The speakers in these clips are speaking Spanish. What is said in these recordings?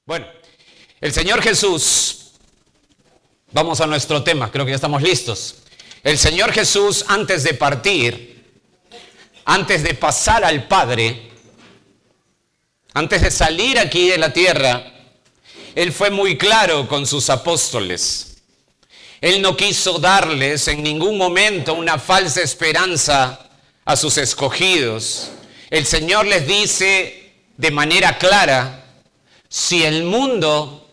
Bueno, el Señor Jesús, vamos a nuestro tema, creo que ya estamos listos. El Señor Jesús, antes de partir, antes de pasar al Padre, antes de salir aquí de la tierra, Él fue muy claro con sus apóstoles. Él no quiso darles en ningún momento una falsa esperanza a sus escogidos. El Señor les dice de manera clara: si el mundo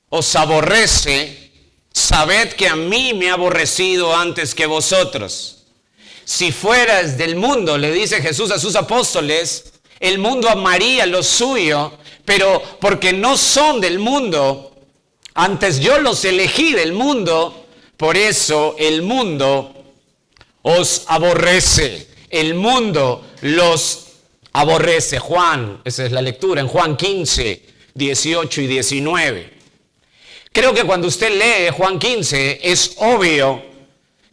os aborrece, sabed que a mí me ha aborrecido antes que vosotros. Si fueras del mundo, le dice Jesús a sus apóstoles, el mundo amaría lo suyo, pero porque no son del mundo, antes yo los elegí del mundo, por eso el mundo os aborrece. El mundo los aborrece. Juan, esa es la lectura en Juan 15, 18 y 19. Creo que cuando usted lee Juan 15 es obvio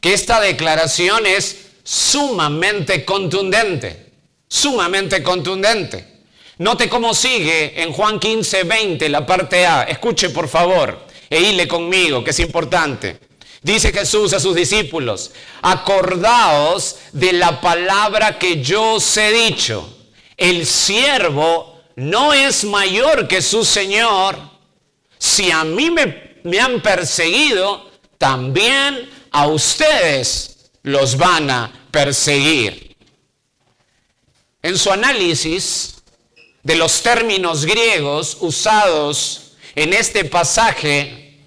que esta declaración es sumamente contundente. Sumamente contundente. Note cómo sigue en Juan 15, 20, la parte A. Escuche por favor e hile conmigo, que es importante. Dice Jesús a sus discípulos: acordaos de la palabra que yo os he dicho. El siervo no es mayor que su Señor. Si a mí me han perseguido, también a ustedes los van a perseguir. En su análisis de los términos griegos usados en este pasaje,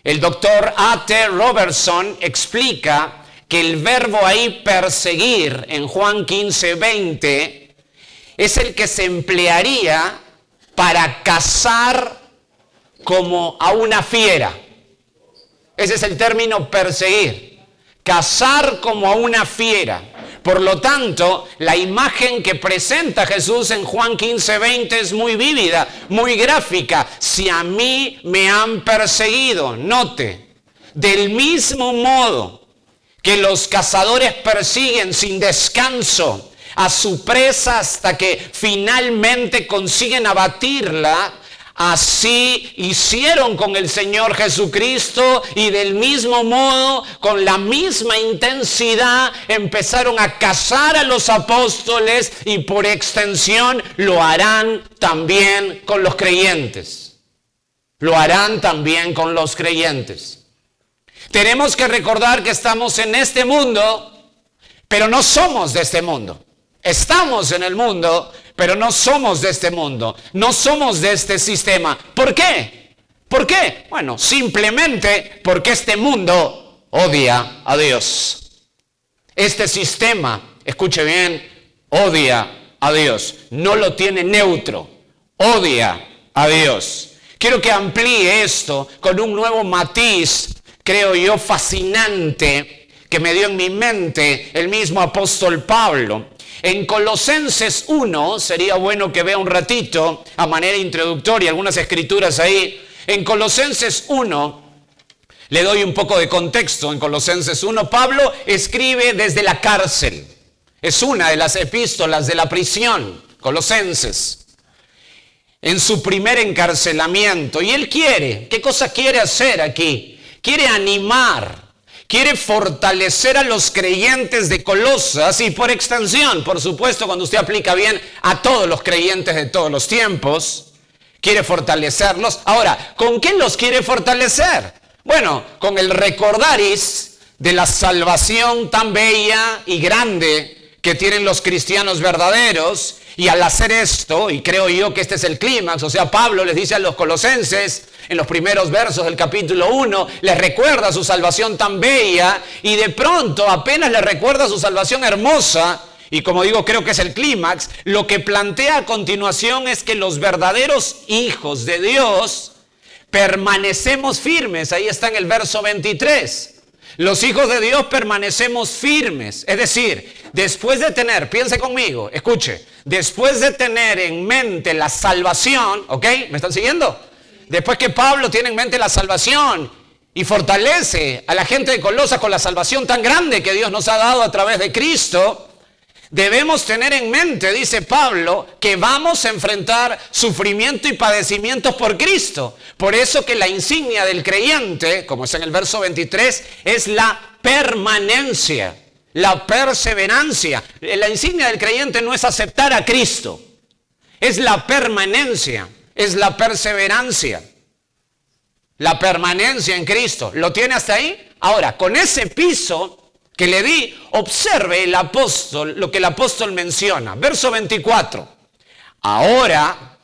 el doctor A.T. Robertson explica que el verbo ahí perseguir en Juan 15, 20 es el que se emplearía para cazar como a una fiera. Ese es el término perseguir. Cazar como a una fiera. Por lo tanto, la imagen que presenta Jesús en Juan 15, 20 es muy vívida, muy gráfica. Si a mí me han perseguido, note, del mismo modo que los cazadores persiguen sin descanso a su presa hasta que finalmente consiguen abatirla, así hicieron con el Señor Jesucristo, y del mismo modo, con la misma intensidad, empezaron a cazar a los apóstoles, y por extensión lo harán también con los creyentes. Lo harán también con los creyentes. Tenemos que recordar que estamos en este mundo, pero no somos de este mundo. Estamos en el mundo, pero no somos de este mundo. No somos de este sistema. ¿Por qué? ¿Por qué? Bueno, simplemente porque este mundo odia a Dios. Este sistema, escuche bien, odia a Dios. No lo tiene neutro. Odia a Dios. Quiero que amplíe esto con un nuevo matiz, creo yo, fascinante, que me dio en mi mente el mismo apóstol Pablo. En Colosenses 1, sería bueno que vea un ratito, a manera introductoria, algunas escrituras ahí. En Colosenses 1, le doy un poco de contexto. En Colosenses 1, Pablo escribe desde la cárcel. Es una de las epístolas de la prisión, Colosenses. En su primer encarcelamiento. Y él quiere, ¿qué cosa quiere hacer aquí? Quiere animar. Quiere fortalecer a los creyentes de Colosas y por extensión, por supuesto, cuando usted aplica bien, a todos los creyentes de todos los tiempos. Quiere fortalecerlos. Ahora, ¿con qué los quiere fortalecer? Bueno, con el recordaris de la salvación tan bella y grande que tienen los cristianos verdaderos. Y al hacer esto, y creo yo que este es el clímax, o sea, Pablo les dice a los colosenses, en los primeros versos del capítulo 1, les recuerda su salvación tan bella, y de pronto apenas les recuerda su salvación hermosa, y como digo, creo que es el clímax, lo que plantea a continuación es que los verdaderos hijos de Dios permanecemos firmes. Ahí está en el verso 23. Los hijos de Dios permanecemos firmes. Es decir, después de tener, piense conmigo, escuche, después de tener en mente la salvación, ¿ok? ¿Me están siguiendo? Después que Pablo tiene en mente la salvación y fortalece a la gente de Colosas con la salvación tan grande que Dios nos ha dado a través de Cristo, debemos tener en mente, dice Pablo, que vamos a enfrentar sufrimiento y padecimientos por Cristo. Por eso que la insignia del creyente, como es en el verso 23, es la permanencia, la perseverancia. La insignia del creyente no es aceptar a Cristo, es la permanencia, es la perseverancia. La permanencia en Cristo. ¿Lo tiene hasta ahí? Ahora, con ese piso que le di, observe el apóstol, lo que el apóstol menciona. Verso 24. Ahora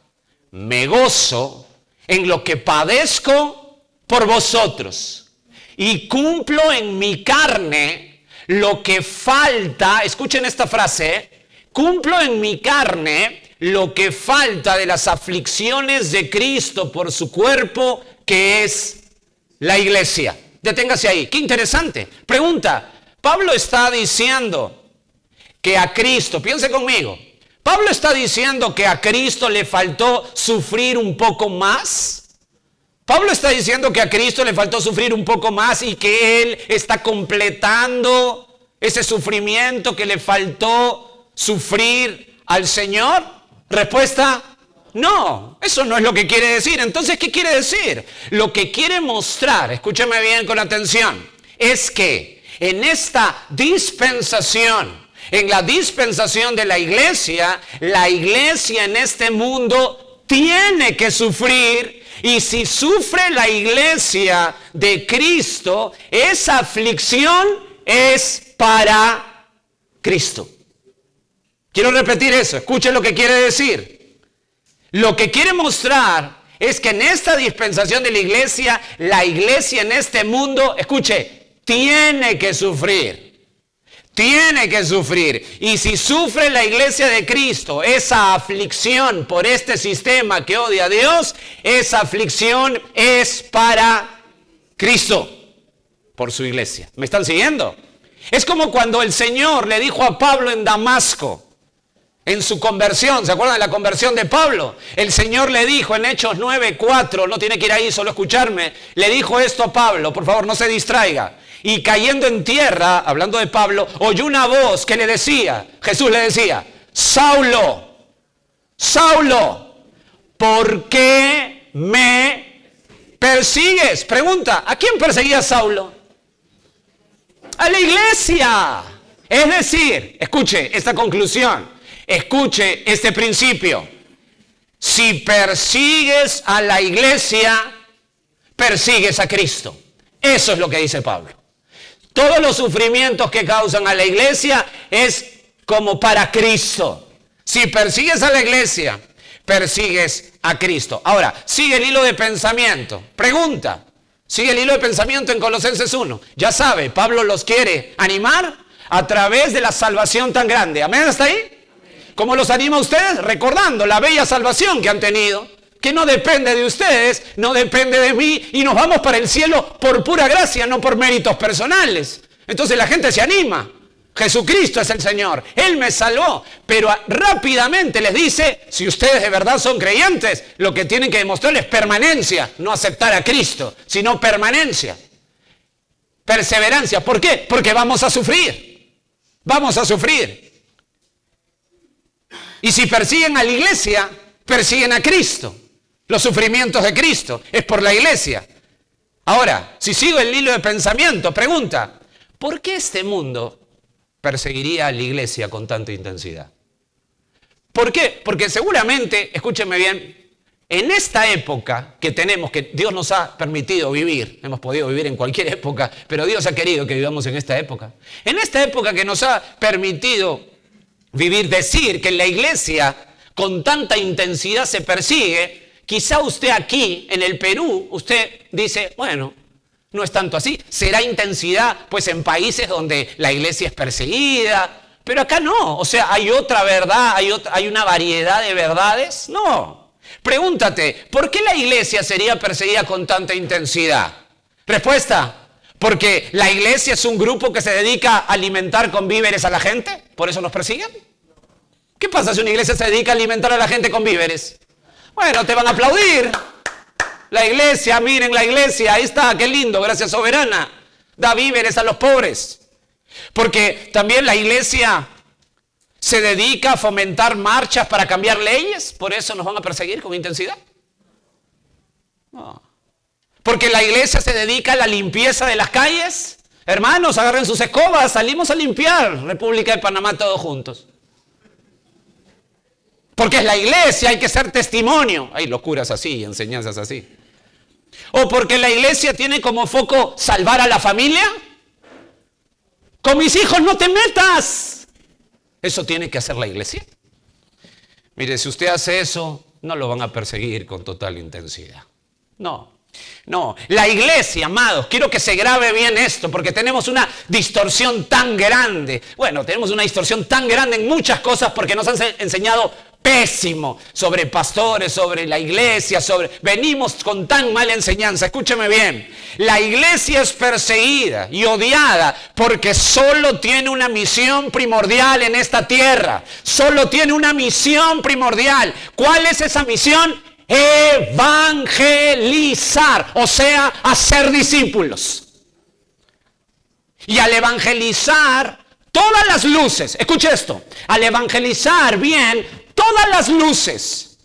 me gozo en lo que padezco por vosotros y cumplo en mi carne lo que falta. Escuchen esta frase. Cumplo en mi carne lo que falta de las aflicciones de Cristo por su cuerpo, que es la iglesia. Deténgase ahí. Qué interesante. Pregunta. Pablo está diciendo que a Cristo, piense conmigo, Pablo está diciendo que a Cristo le faltó sufrir un poco más. Pablo está diciendo que a Cristo le faltó sufrir un poco más y que Él está completando ese sufrimiento que le faltó sufrir al Señor. Respuesta: no, eso no es lo que quiere decir. Entonces, ¿qué quiere decir? Lo que quiere mostrar, escúcheme bien con atención, es que en esta dispensación, en la dispensación de la iglesia en este mundo tiene que sufrir. Y si sufre la iglesia de Cristo, esa aflicción es para Cristo. Quiero repetir eso, escuchen lo que quiere decir. Lo que quiere mostrar es que en esta dispensación de la iglesia en este mundo, escuche, tiene que sufrir. Tiene que sufrir. Y si sufre la iglesia de Cristo esa aflicción por este sistema que odia a Dios, esa aflicción es para Cristo, por su iglesia. ¿Me están siguiendo? Es como cuando el Señor le dijo a Pablo en Damasco, en su conversión, ¿se acuerdan de la conversión de Pablo? El Señor le dijo en Hechos 9:4, no tiene que ir ahí, solo escucharme, le dijo esto a Pablo, por favor no se distraiga. Y cayendo en tierra, hablando de Pablo, oyó una voz que le decía, Jesús le decía, Saulo, Saulo, ¿por qué me persigues? Pregunta, ¿a quién perseguía Saulo? A la iglesia. Es decir, escuche esta conclusión, escuche este principio. Si persigues a la iglesia, persigues a Cristo. Eso es lo que dice Pablo. Todos los sufrimientos que causan a la iglesia es como para Cristo. Si persigues a la iglesia, persigues a Cristo. Ahora, sigue el hilo de pensamiento. Pregunta, sigue el hilo de pensamiento en Colosenses 1. Ya sabe, Pablo los quiere animar a través de la salvación tan grande. ¿Amén? ¿Hasta ahí? ¿Cómo los anima a ustedes? Recordando la bella salvación que han tenido, que no depende de ustedes, no depende de mí, y nos vamos para el cielo por pura gracia, no por méritos personales. Entonces la gente se anima. Jesucristo es el Señor, Él me salvó, pero rápidamente les dice, si ustedes de verdad son creyentes, lo que tienen que demostrar es permanencia, no aceptar a Cristo, sino permanencia, perseverancia. ¿Por qué? Porque vamos a sufrir, vamos a sufrir. Y si persiguen a la iglesia, persiguen a Cristo. Los sufrimientos de Cristo es por la iglesia. Ahora, si sigo el hilo de pensamiento, pregunta, ¿por qué este mundo perseguiría a la iglesia con tanta intensidad? ¿Por qué? Porque seguramente, escúchenme bien, en esta época que tenemos, que Dios nos ha permitido vivir, hemos podido vivir en cualquier época, pero Dios ha querido que vivamos en esta época. En esta época que nos ha permitido vivir, decir que en la iglesia con tanta intensidad se persigue, quizá usted aquí, en el Perú, usted dice, bueno, no es tanto así. Será intensidad, pues, en países donde la iglesia es perseguida, pero acá no. O sea, ¿hay otra verdad? ¿Hay una variedad de verdades? No. Pregúntate, ¿por qué la iglesia sería perseguida con tanta intensidad? Respuesta, porque la iglesia es un grupo que se dedica a alimentar con víveres a la gente, ¿por eso nos persiguen? ¿Qué pasa si una iglesia se dedica a alimentar a la gente con víveres? Bueno, te van a aplaudir. La iglesia, miren la iglesia, ahí está, qué lindo, gracias soberana. Da víveres a los pobres. Porque también la iglesia se dedica a fomentar marchas para cambiar leyes, por eso nos van a perseguir con intensidad. No. Porque la iglesia se dedica a la limpieza de las calles. Hermanos, agarren sus escobas, salimos a limpiar República de Panamá todos juntos. Porque es la iglesia, hay que ser testimonio. Hay locuras así, enseñanzas así. O porque la iglesia tiene como foco salvar a la familia. Con mis hijos no te metas. Eso tiene que hacer la iglesia. Mire, si usted hace eso, no lo van a perseguir con total intensidad. No. No, la iglesia, amados, quiero que se grabe bien esto, porque tenemos una distorsión tan grande. Bueno, tenemos una distorsión tan grande en muchas cosas porque nos han enseñado pésimo sobre pastores, sobre la iglesia, venimos con tan mala enseñanza. Escúcheme bien, la iglesia es perseguida y odiada porque solo tiene una misión primordial en esta tierra. Solo tiene una misión primordial. ¿Cuál es esa misión? Evangelizar, o sea, hacer discípulos. Y al evangelizar, todas las luces, escuche esto, al evangelizar bien, todas las luces,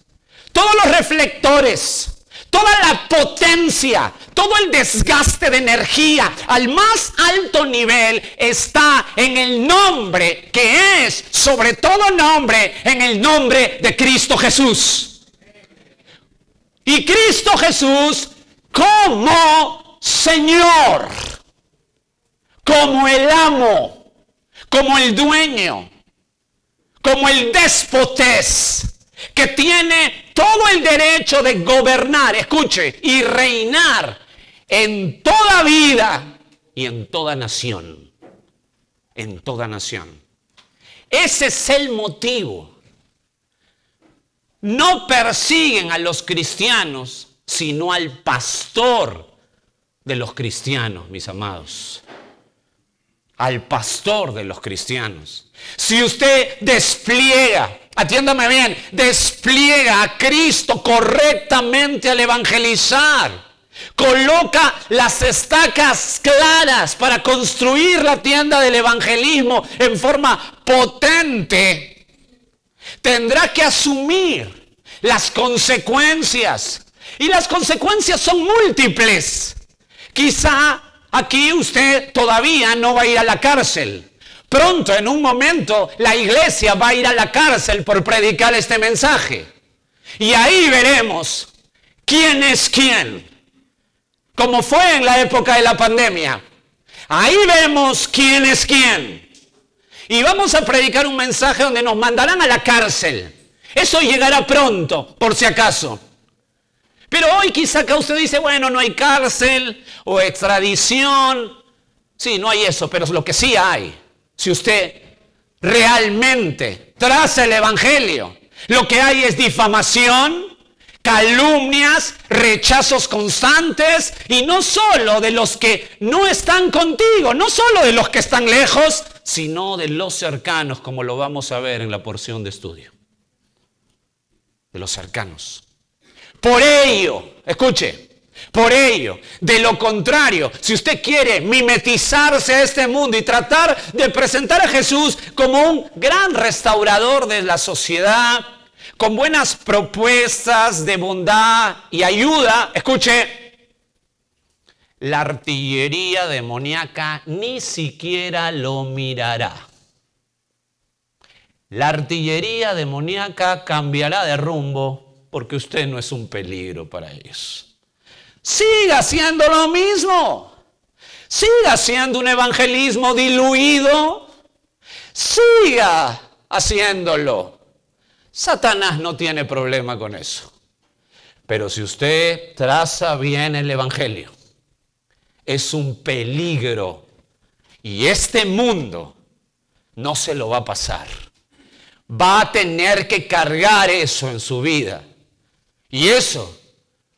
todos los reflectores, toda la potencia, todo el desgaste de energía al más alto nivel está en el nombre que es, sobre todo nombre, en el nombre de Cristo Jesús. Y Cristo Jesús como Señor, como el amo, como el dueño, como el despotés, que tiene todo el derecho de gobernar, escuche, y reinar en toda vida y en toda nación. En toda nación. Ese es el motivo. No persiguen a los cristianos, sino al pastor de los cristianos, mis amados. Al pastor de los cristianos. Si usted despliega, atiéndame bien, despliega a Cristo correctamente al evangelizar, coloca las estacas claras para construir la tienda del evangelismo en forma potente, tendrá que asumir las consecuencias. Y las consecuencias son múltiples. Quizá aquí usted todavía no va a ir a la cárcel. Pronto, en un momento, la iglesia va a ir a la cárcel por predicar este mensaje. Y ahí veremos quién es quién. Como fue en la época de la pandemia. Ahí vemos quién es quién. Y vamos a predicar un mensaje donde nos mandarán a la cárcel. Eso llegará pronto, por si acaso. Pero hoy quizá acá usted dice, bueno, no hay cárcel o extradición. Sí, no hay eso, pero lo que sí hay, si usted realmente traza el evangelio, lo que hay es difamación, calumnias, rechazos constantes, y no solo de los que no están contigo, no solo de los que están lejos, sino de los cercanos, como lo vamos a ver en la porción de estudio. De los cercanos. Por ello, escuche, por ello, de lo contrario, si usted quiere mimetizarse a este mundo y tratar de presentar a Jesús como un gran restaurador de la sociedad, con buenas propuestas de bondad y ayuda, escuche, la artillería demoníaca ni siquiera lo mirará. La artillería demoníaca cambiará de rumbo porque usted no es un peligro para ellos. Siga haciendo lo mismo. Siga haciendo un evangelismo diluido. Siga haciéndolo. Satanás no tiene problema con eso. Pero si usted traza bien el evangelio, es un peligro. Y este mundo no se lo va a pasar. Va a tener que cargar eso en su vida. Y eso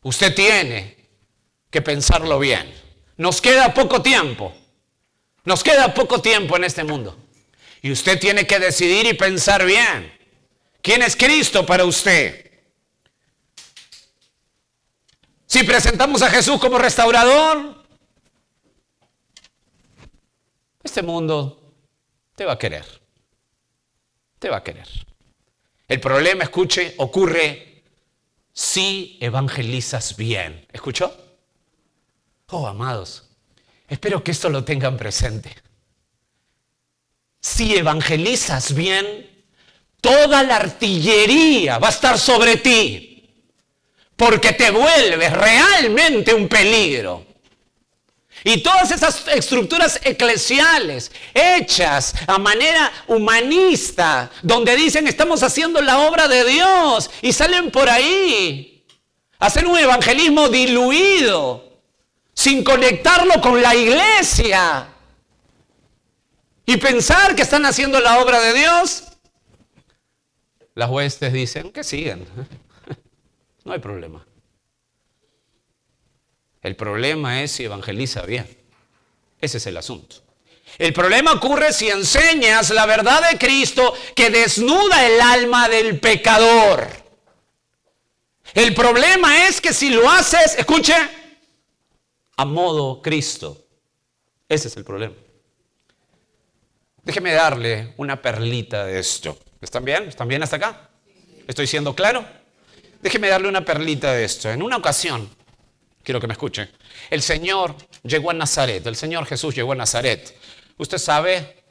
usted tiene que pensarlo bien. Nos queda poco tiempo. Nos queda poco tiempo en este mundo. Y usted tiene que decidir y pensar bien. ¿Quién es Cristo para usted? Si presentamos a Jesús como restaurador, este mundo te va a querer. te va a querer. El problema, escuche, ocurre si evangelizas bien. ¿Escuchó? Oh, amados, espero que esto lo tengan presente. Si evangelizas bien, toda la artillería va a estar sobre ti, porque te vuelves realmente un peligro. Y todas esas estructuras eclesiales hechas a manera humanista, donde dicen estamos haciendo la obra de Dios y salen por ahí a hacer un evangelismo diluido, sin conectarlo con la iglesia y pensar que están haciendo la obra de Dios, las huestes dicen que sigan. No hay problema. El problema es si evangeliza bien. Ese es el asunto. El problema ocurre si enseñas la verdad de Cristo que desnuda el alma del pecador. El problema es que si lo haces, escuche, a modo Cristo. Ese es el problema. Déjeme darle una perlita de esto. ¿Están bien? ¿Están bien hasta acá? ¿Estoy siendo claro? Déjeme darle una perlita de esto. En una ocasión, quiero que me escuche, el Señor llegó a Nazaret, el Señor Jesús llegó a Nazaret. Usted sabe,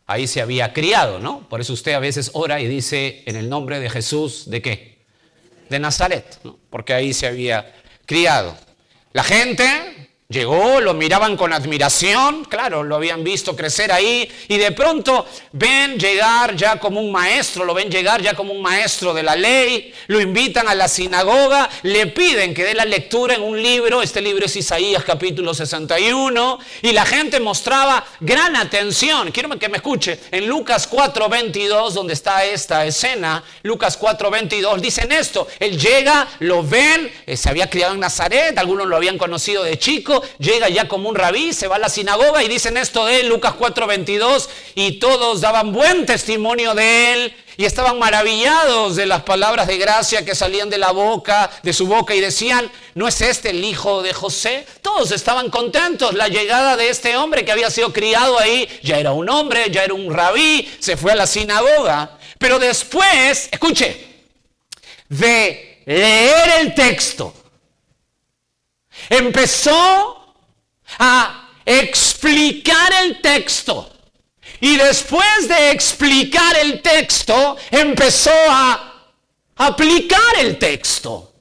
ahí se había criado, ¿no? Por eso usted a veces ora y dice en el nombre de Jesús, ¿de qué? De Nazaret, ¿no? Porque ahí se había criado. La gente llegó, lo miraban con admiración, claro, lo habían visto crecer ahí, y de pronto ven llegar ya como un maestro, lo ven llegar ya como un maestro de la ley, lo invitan a la sinagoga, le piden que dé la lectura en un libro, este libro es Isaías capítulo 61, y la gente mostraba gran atención. Quiero que me escuche, en Lucas 4:22, donde está esta escena, Lucas 4:22, dicen esto, él llega, lo ven, se había criado en Nazaret, algunos lo habían conocido de chico, llega ya como un rabí, se va a la sinagoga y dicen esto de él, Lucas 4:22, y todos daban buen testimonio de él y estaban maravillados de las palabras de gracia que salían de su boca y decían, ¿no es este el hijo de José? Todos estaban contentos, la llegada de este hombre que había sido criado ahí, ya era un hombre, ya era un rabí, se fue a la sinagoga, pero después, escuche, de leer el texto, empezó a explicar el texto y después de explicar el texto empezó a aplicar el texto.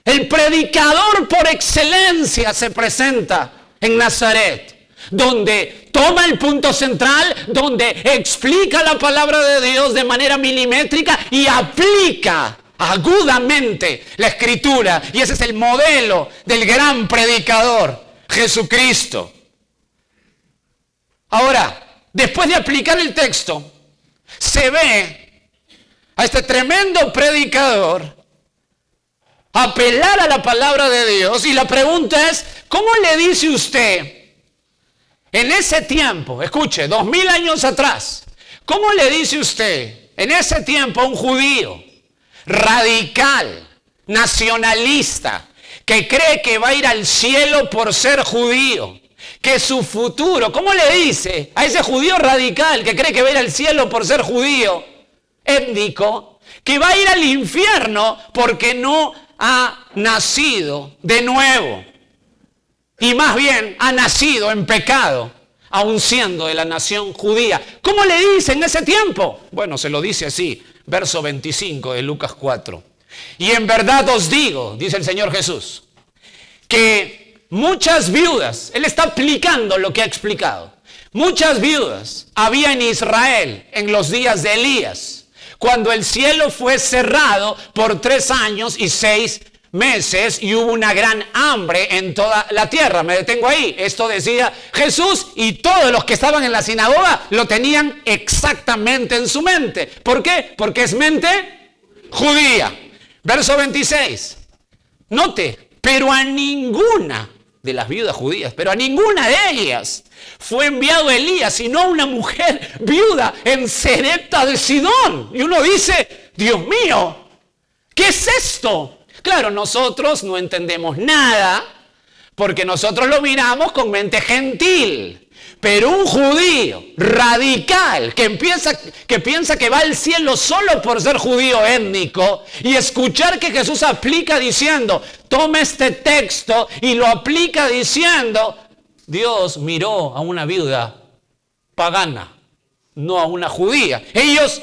El predicador por excelencia se presenta en Nazaret, donde toma el punto central, donde explica la palabra de Dios de manera milimétrica y aplica agudamente la escritura, y ese es el modelo del gran predicador, Jesucristo. Ahora, después de aplicar el texto, se ve a este tremendo predicador apelar a la palabra de Dios, y la pregunta es, ¿cómo le dice usted en ese tiempo, escuche, 2000 años atrás, cómo le dice usted en ese tiempo a un judío radical, nacionalista, que cree que va a ir al cielo por ser judío, que su futuro, ¿cómo le dice a ese judío radical que cree que va a ir al cielo por ser judío, étnico, que va a ir al infierno porque no ha nacido de nuevo? Y más bien ha nacido en pecado, aun siendo de la nación judía. ¿Cómo le dice en ese tiempo? Bueno, se lo dice así. Verso 25 de Lucas 4. Y en verdad os digo, dice el Señor Jesús, que muchas viudas, Él está aplicando lo que ha explicado, muchas viudas había en Israel en los días de Elías, cuando el cielo fue cerrado por 3 años y 6 meses y hubo una gran hambre en toda la tierra. Me detengo ahí. Esto decía Jesús y todos los que estaban en la sinagoga lo tenían exactamente en su mente. ¿Por qué? Porque es mente judía. Verso 26. Note, pero a ninguna de las viudas judías, pero a ninguna de ellas fue enviado Elías, sino a una mujer viuda en Serepta de Sidón. Y uno dice, Dios mío, ¿qué es esto? Claro, nosotros no entendemos nada porque nosotros lo miramos con mente gentil. Pero un judío radical que piensa que va al cielo solo por ser judío étnico y escuchar que Jesús aplica diciendo, toma este texto y lo aplica diciendo, Dios miró a una viuda pagana, no a una judía. Ellos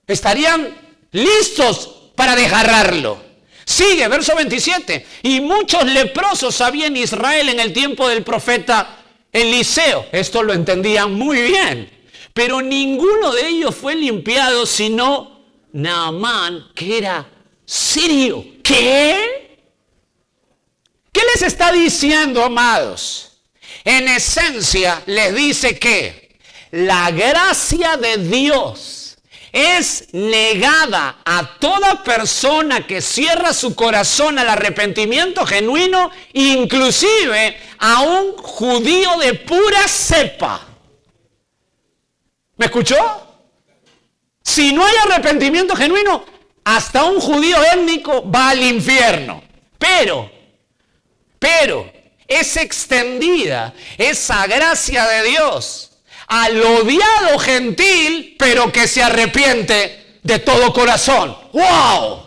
estarían listos para desgarrarlo. Sigue, verso 27. Y muchos leprosos había en Israel en el tiempo del profeta Eliseo. Esto lo entendían muy bien. Pero ninguno de ellos fue limpiado sino Naamán, que era sirio. ¿Qué? ¿Qué les está diciendo, amados? En esencia les dice que la gracia de Dios es negada a toda persona que cierra su corazón al arrepentimiento genuino, inclusive a un judío de pura cepa. ¿Me escuchó? Si no hay arrepentimiento genuino, hasta un judío étnico va al infierno. Pero es extendida esa gracia de Dios al odiado gentil, pero que se arrepiente de todo corazón. ¡Wow!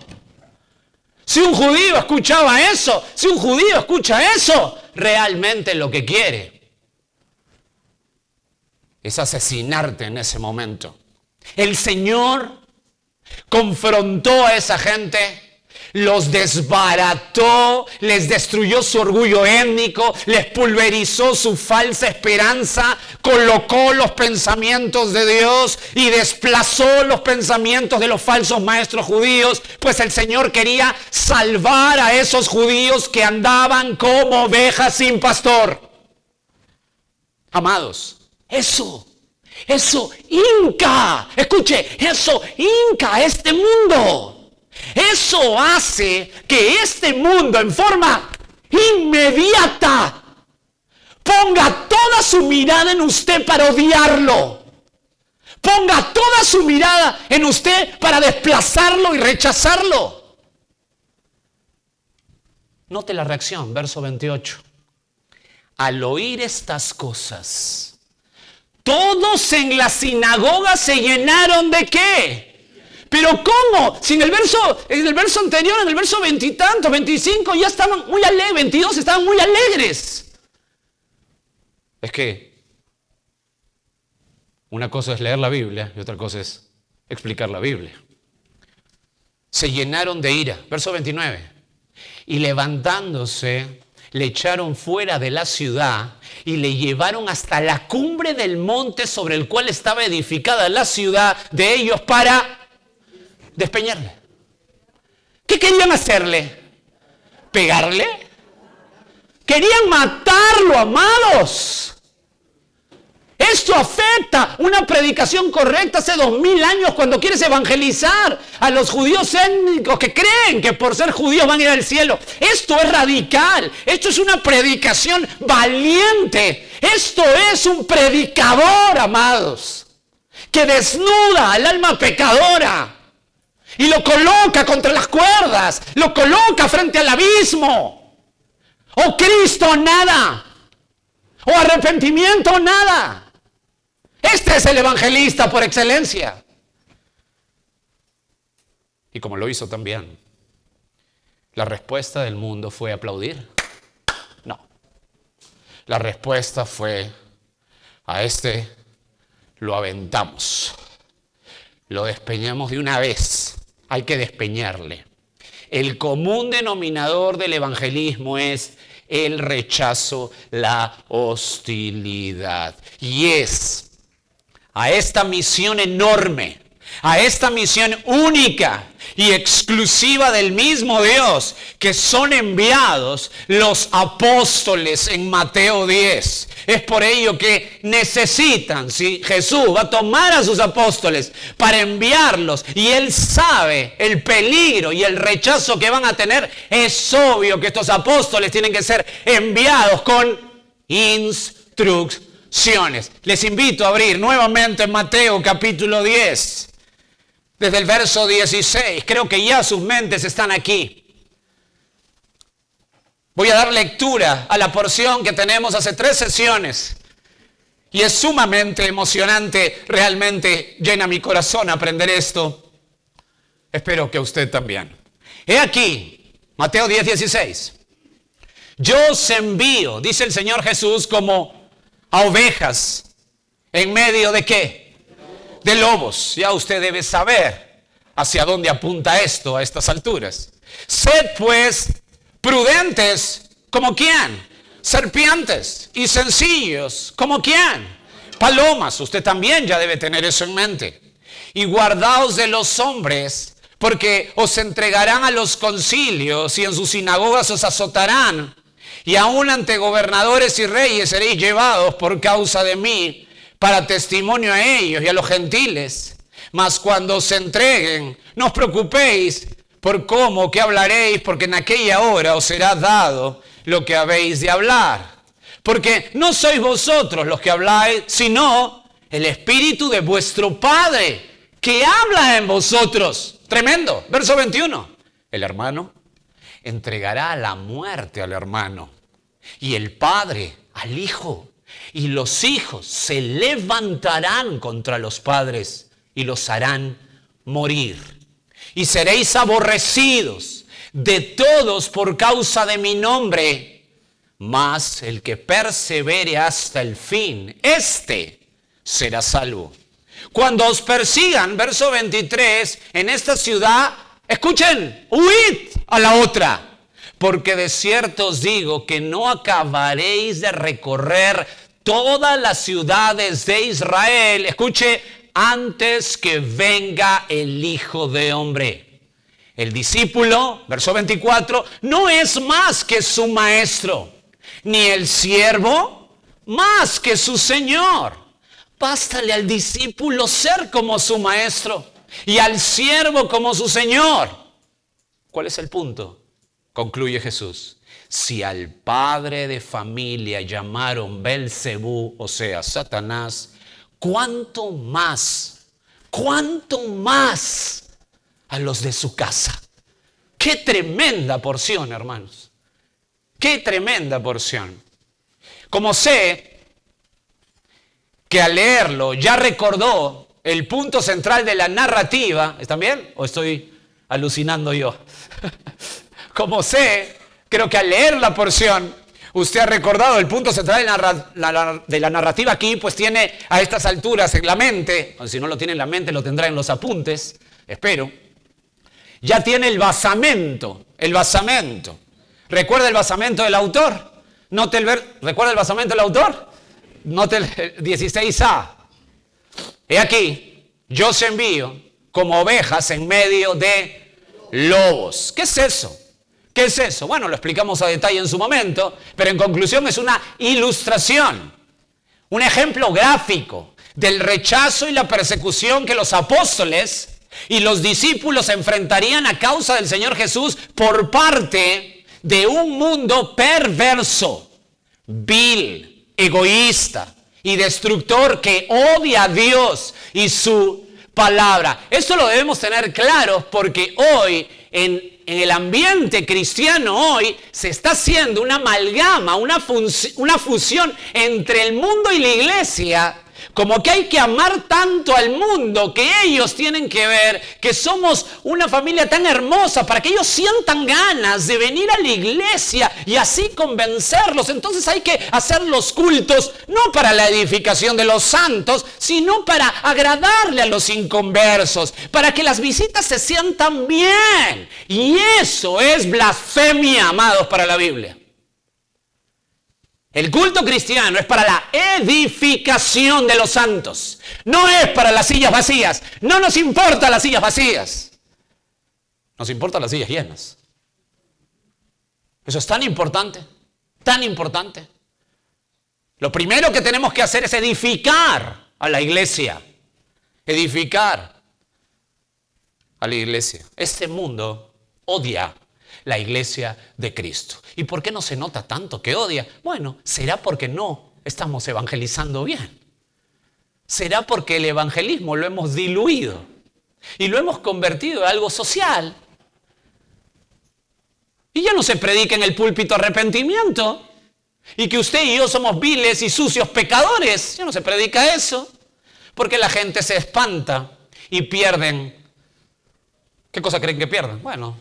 Si un judío escuchaba eso, si un judío escucha eso, realmente lo que quiere es asesinarte en ese momento. El Señor confrontó a esa gente, los desbarató, les destruyó su orgullo étnico, les pulverizó su falsa esperanza, colocó los pensamientos de Dios y desplazó los pensamientos de los falsos maestros judíos, pues el Señor quería salvar a esos judíos que andaban como ovejas sin pastor. Amados, eso hinca, escuche, eso hinca este mundo. Eso hace que este mundo en forma inmediata ponga toda su mirada en usted para odiarlo. Ponga toda su mirada en usted para desplazarlo y rechazarlo. Note la reacción, verso 28. Al oír estas cosas, todos en la sinagoga se llenaron ¿de qué? ¿Pero cómo? Si en el verso anterior, en el verso 20 y tanto, 25, ya estaban muy alegres, 22 estaban muy alegres. Es que una cosa es leer la Biblia y otra cosa es explicar la Biblia. Se llenaron de ira. Verso 29. Y levantándose, le echaron fuera de la ciudad y le llevaron hasta la cumbre del monte sobre el cual estaba edificada la ciudad de ellos para despeñarle. ¿Qué querían hacerle? ¿Pegarle? Querían matarlo, amados. Esto afecta una predicación correcta hace 2000 años cuando quieres evangelizar a los judíos étnicos que creen que por ser judíos van a ir al cielo. Esto es radical. Esto es una predicación valiente. Esto es un predicador, amados, que desnuda al alma pecadora y lo coloca contra las cuerdas, lo coloca frente al abismo. O Cristo o nada, o arrepentimiento o nada. Este es el evangelista por excelencia. Y como lo hizo también, la respuesta del mundo fue aplaudir. No. La respuesta fue, a este lo aventamos. Lo despeñamos de una vez. Hay que despeñarle. El común denominador del evangelismo es el rechazo, la hostilidad. Y es a esta misión enorme, a esta misión única y exclusiva del mismo Dios, que son enviados los apóstoles en Mateo 10. Es por ello que necesitan, si Jesús va a tomar a sus apóstoles para enviarlos y Él sabe el peligro y el rechazo que van a tener, es obvio que estos apóstoles tienen que ser enviados con instrucciones. Les invito a abrir nuevamente en Mateo capítulo 10. Desde el verso 16, creo que ya sus mentes están aquí. Voy a dar lectura a la porción que tenemos hace 3 sesiones Y es sumamente emocionante, realmente llena mi corazón aprender esto. Espero que usted también. He aquí, Mateo 10:16. Yo os envío, dice el Señor Jesús, como a ovejas, ¿en medio de qué? De lobos. Ya usted debe saber hacia dónde apunta esto a estas alturas. Sed pues prudentes, ¿como quién? Serpientes, y sencillos, ¿como quién? Palomas. Usted también ya debe tener eso en mente. Y guardaos de los hombres, porque os entregarán a los concilios y en sus sinagogas os azotarán. Y aún ante gobernadores y reyes seréis llevados por causa de mí, para testimonio a ellos y a los gentiles. Mas cuando os entreguen, no os preocupéis por cómo, qué hablaréis, porque en aquella hora os será dado lo que habéis de hablar. Porque no sois vosotros los que habláis, sino el Espíritu de vuestro Padre, que habla en vosotros. Tremendo. Verso 21. El hermano entregará a la muerte al hermano, y el padre al hijo, y los hijos se levantarán contra los padres y los harán morir. Y seréis aborrecidos de todos por causa de mi nombre, mas el que persevere hasta el fin, este será salvo. Cuando os persigan, verso 23, en esta ciudad, escuchen, huid a la otra, porque de cierto os digo que no acabaréis de recorrer todas las ciudades de Israel, escuche, antes que venga el Hijo de Hombre. El discípulo, verso 24, no es más que su maestro, ni el siervo más que su señor. Bástale al discípulo ser como su maestro y al siervo como su señor. ¿Cuál es el punto? Concluye Jesús. Si al padre de familia llamaron Belcebú, o sea, Satanás, ¿cuánto más a los de su casa? ¡Qué tremenda porción, hermanos! ¡Qué tremenda porción! Como sé que al leerlo ya recordó el punto central de la narrativa. ¿Están bien? ¿O estoy alucinando yo? Como sé, creo que al leer la porción, usted ha recordado el punto central de la narrativa aquí, pues tiene a estas alturas en la mente, o si no lo tiene en la mente, lo tendrá en los apuntes, espero. Ya tiene el basamento. ¿Recuerda el basamento del autor? ¿Recuerda el basamento del autor? Note el 16a. He aquí, yo os envío como ovejas en medio de lobos. ¿Qué es eso? ¿Qué es eso? Bueno, lo explicamos a detalle en su momento, pero en conclusión es una ilustración, un ejemplo gráfico del rechazo y la persecución que los apóstoles y los discípulos enfrentarían a causa del Señor Jesús por parte de un mundo perverso, vil, egoísta y destructor que odia a Dios y su palabra. Esto lo debemos tener claro porque hoy en el ambiente cristiano hoy se está haciendo una amalgama, una fusión entre el mundo y la iglesia. Como que hay que amar tanto al mundo que ellos tienen que ver que somos una familia tan hermosa para que ellos sientan ganas de venir a la iglesia y así convencerlos. Entonces hay que hacer los cultos no para la edificación de los santos, sino para agradarle a los inconversos, para que las visitas se sientan bien. Y eso es blasfemia, amados, para la Biblia. El culto cristiano es para la edificación de los santos. No es para las sillas vacías. No nos importan las sillas vacías. Nos importan las sillas llenas. Eso es tan importante. Tan importante. Lo primero que tenemos que hacer es edificar a la iglesia. Edificar a la iglesia. Este mundo odia la iglesia de Cristo. ¿Y por qué no se nota tanto que odia? Bueno, será porque no estamos evangelizando bien. Será porque el evangelismo lo hemos diluido y lo hemos convertido en algo social. Y ya no se predica en el púlpito arrepentimiento. y que usted y yo somos viles y sucios pecadores. Ya no se predica eso, porque la gente se espanta y pierden. ¿Qué cosa creen que pierden? Bueno,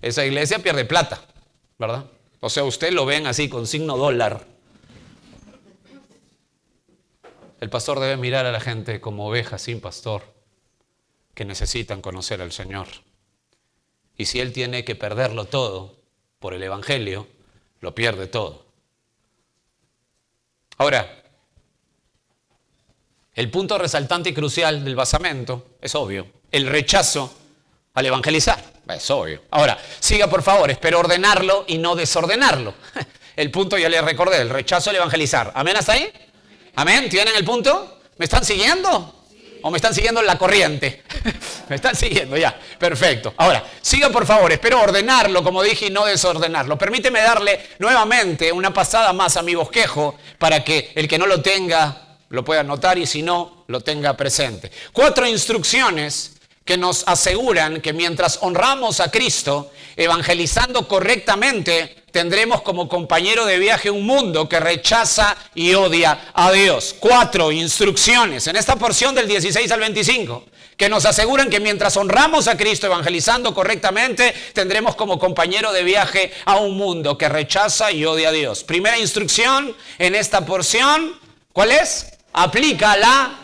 esa iglesia pierde plata, ¿verdad? O sea, usted lo ven así con signo dólar. El pastor debe mirar a la gente como ovejas sin pastor, que necesitan conocer al Señor. Y si él tiene que perderlo todo por el evangelio, lo pierde todo. Ahora, el punto resaltante y crucial del basamento es obvio: el rechazo al evangelizar. Es obvio. Ahora, siga por favor, espero ordenarlo y no desordenarlo. El punto ya le recordé: el rechazo al evangelizar. ¿Amén hasta ahí? ¿Amén? ¿Tienen el punto? ¿Me están siguiendo? ¿O me están siguiendo en la corriente? Me están siguiendo, ya. Perfecto. Ahora, siga por favor, espero ordenarlo, como dije, y no desordenarlo. Permíteme darle nuevamente una pasada más a mi bosquejo para que el que no lo tenga lo pueda anotar y si no, lo tenga presente. 4 instrucciones que nos aseguran que mientras honramos a Cristo, evangelizando correctamente, tendremos como compañero de viaje un mundo que rechaza y odia a Dios. 4 instrucciones en esta porción del 16 al 25 que nos aseguran que mientras honramos a Cristo evangelizando correctamente, tendremos como compañero de viaje a un mundo que rechaza y odia a Dios. Primera instrucción en esta porción, ¿cuál es? Aplica la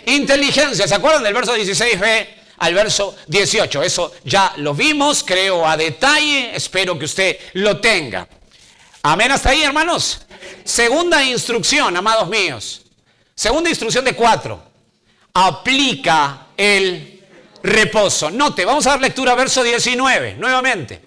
inteligencia. ¿Se acuerdan del verso 16b al verso 18? Eso ya lo vimos, creo, a detalle. Espero que usted lo tenga. Amén hasta ahí, hermanos. Segunda instrucción, amados míos. Segunda instrucción de 4. Aplica el reposo. Note, vamos a dar lectura a verso 19, nuevamente.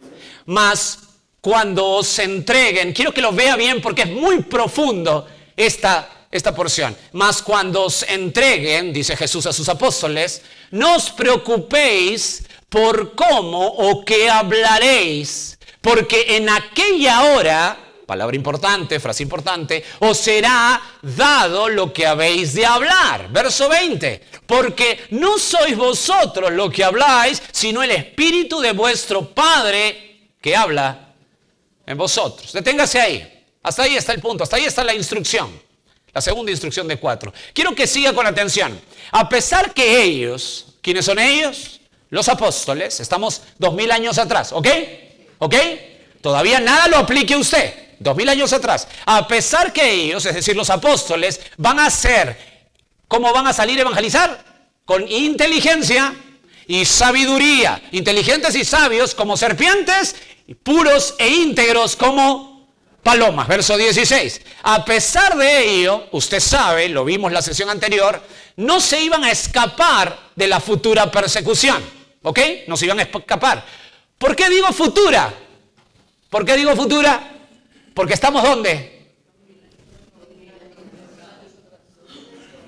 Mas cuando os entreguen, quiero que lo vea bien porque es muy profundo esta porción. Mas cuando os entreguen, dice Jesús a sus apóstoles, no os preocupéis por cómo o qué hablaréis, porque en aquella hora, palabra importante, frase importante, os será dado lo que habéis de hablar. Verso 20, porque no sois vosotros lo que habláis, sino el Espíritu de vuestro Padre que habla en vosotros. Deténgase ahí. Hasta ahí está el punto, hasta ahí está la instrucción. La segunda instrucción de 4. Quiero que siga con atención. A pesar que ellos, ¿quiénes son ellos? Los apóstoles. Estamos 2000 años atrás, ¿ok? ¿Ok? Todavía nada lo aplique usted. 2000 años atrás. A pesar que ellos, es decir, los apóstoles, van a ser, ¿cómo van a salir a evangelizar? Con inteligencia y sabiduría. Inteligentes y sabios como serpientes, puros e íntegros como palomas. Verso 16. A pesar de ello, usted sabe, lo vimos la sesión anterior, no se iban a escapar de la futura persecución. ¿Ok? No se iban a escapar. ¿Por qué digo futura? ¿Por qué digo futura? Porque estamos ¿dónde?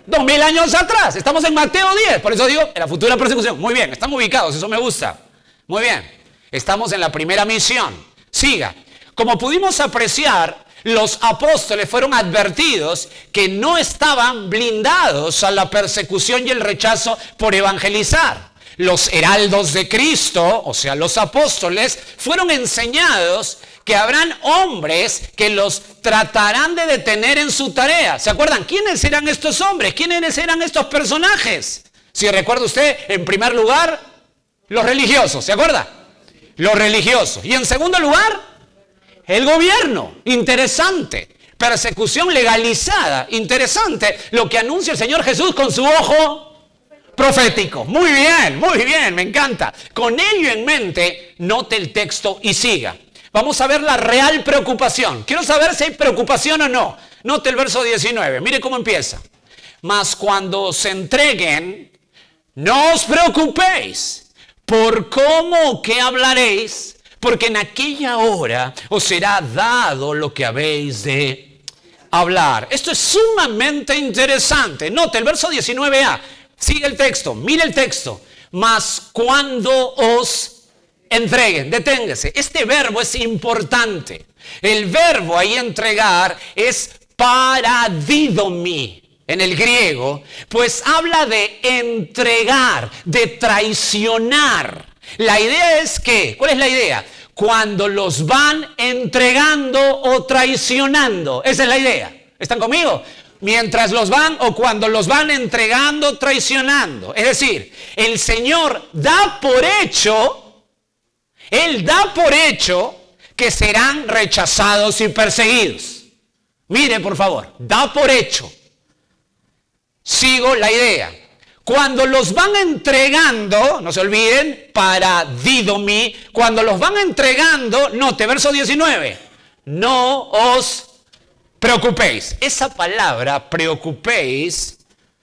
2000 años atrás. Estamos en Mateo 10. Por eso digo, en la futura persecución. Muy bien, estamos ubicados, eso me gusta. Muy bien. Estamos en la primera misión. Siga. Como pudimos apreciar, los apóstoles fueron advertidos que no estaban blindados a la persecución y el rechazo por evangelizar. Los heraldos de Cristo, o sea, los apóstoles, fueron enseñados que habrán hombres que los tratarán de detener en su tarea. ¿Se acuerdan? ¿Quiénes eran estos hombres? ¿Quiénes eran estos personajes? Si recuerda usted, en primer lugar, los religiosos. ¿Se acuerda? Los religiosos. Y en segundo lugar, el gobierno. Interesante. Persecución legalizada. Interesante lo que anuncia el Señor Jesús con su ojo profético. Muy bien, me encanta. Con ello en mente, note el texto y siga. Vamos a ver la real preocupación. Quiero saber si hay preocupación o no. Note el verso 19. Mire cómo empieza. Mas cuando os entreguen, no os preocupéis por cómo o qué hablaréis, porque en aquella hora os será dado lo que habéis de hablar. Esto es sumamente interesante. Note el verso 19a. Sigue el texto, mire el texto. Mas cuando os entreguen, deténgase. Este verbo es importante. El verbo ahí entregar es paradidomi en el griego, pues habla de entregar, de traicionar. La idea es que, ¿cuál es la idea? cuando los van entregando o traicionando. Esa es la idea. ¿Están conmigo? Mientras los van o cuando los van entregando, traicionando. Es decir, el Señor da por hecho, Él da por hecho que serán rechazados y perseguidos. Mire, por favor, da por hecho. Sigo la idea. Cuando los van entregando, no se olviden, para didomi, cuando los van entregando, note, verso 19, no os preocupéis. Esa palabra, preocupéis,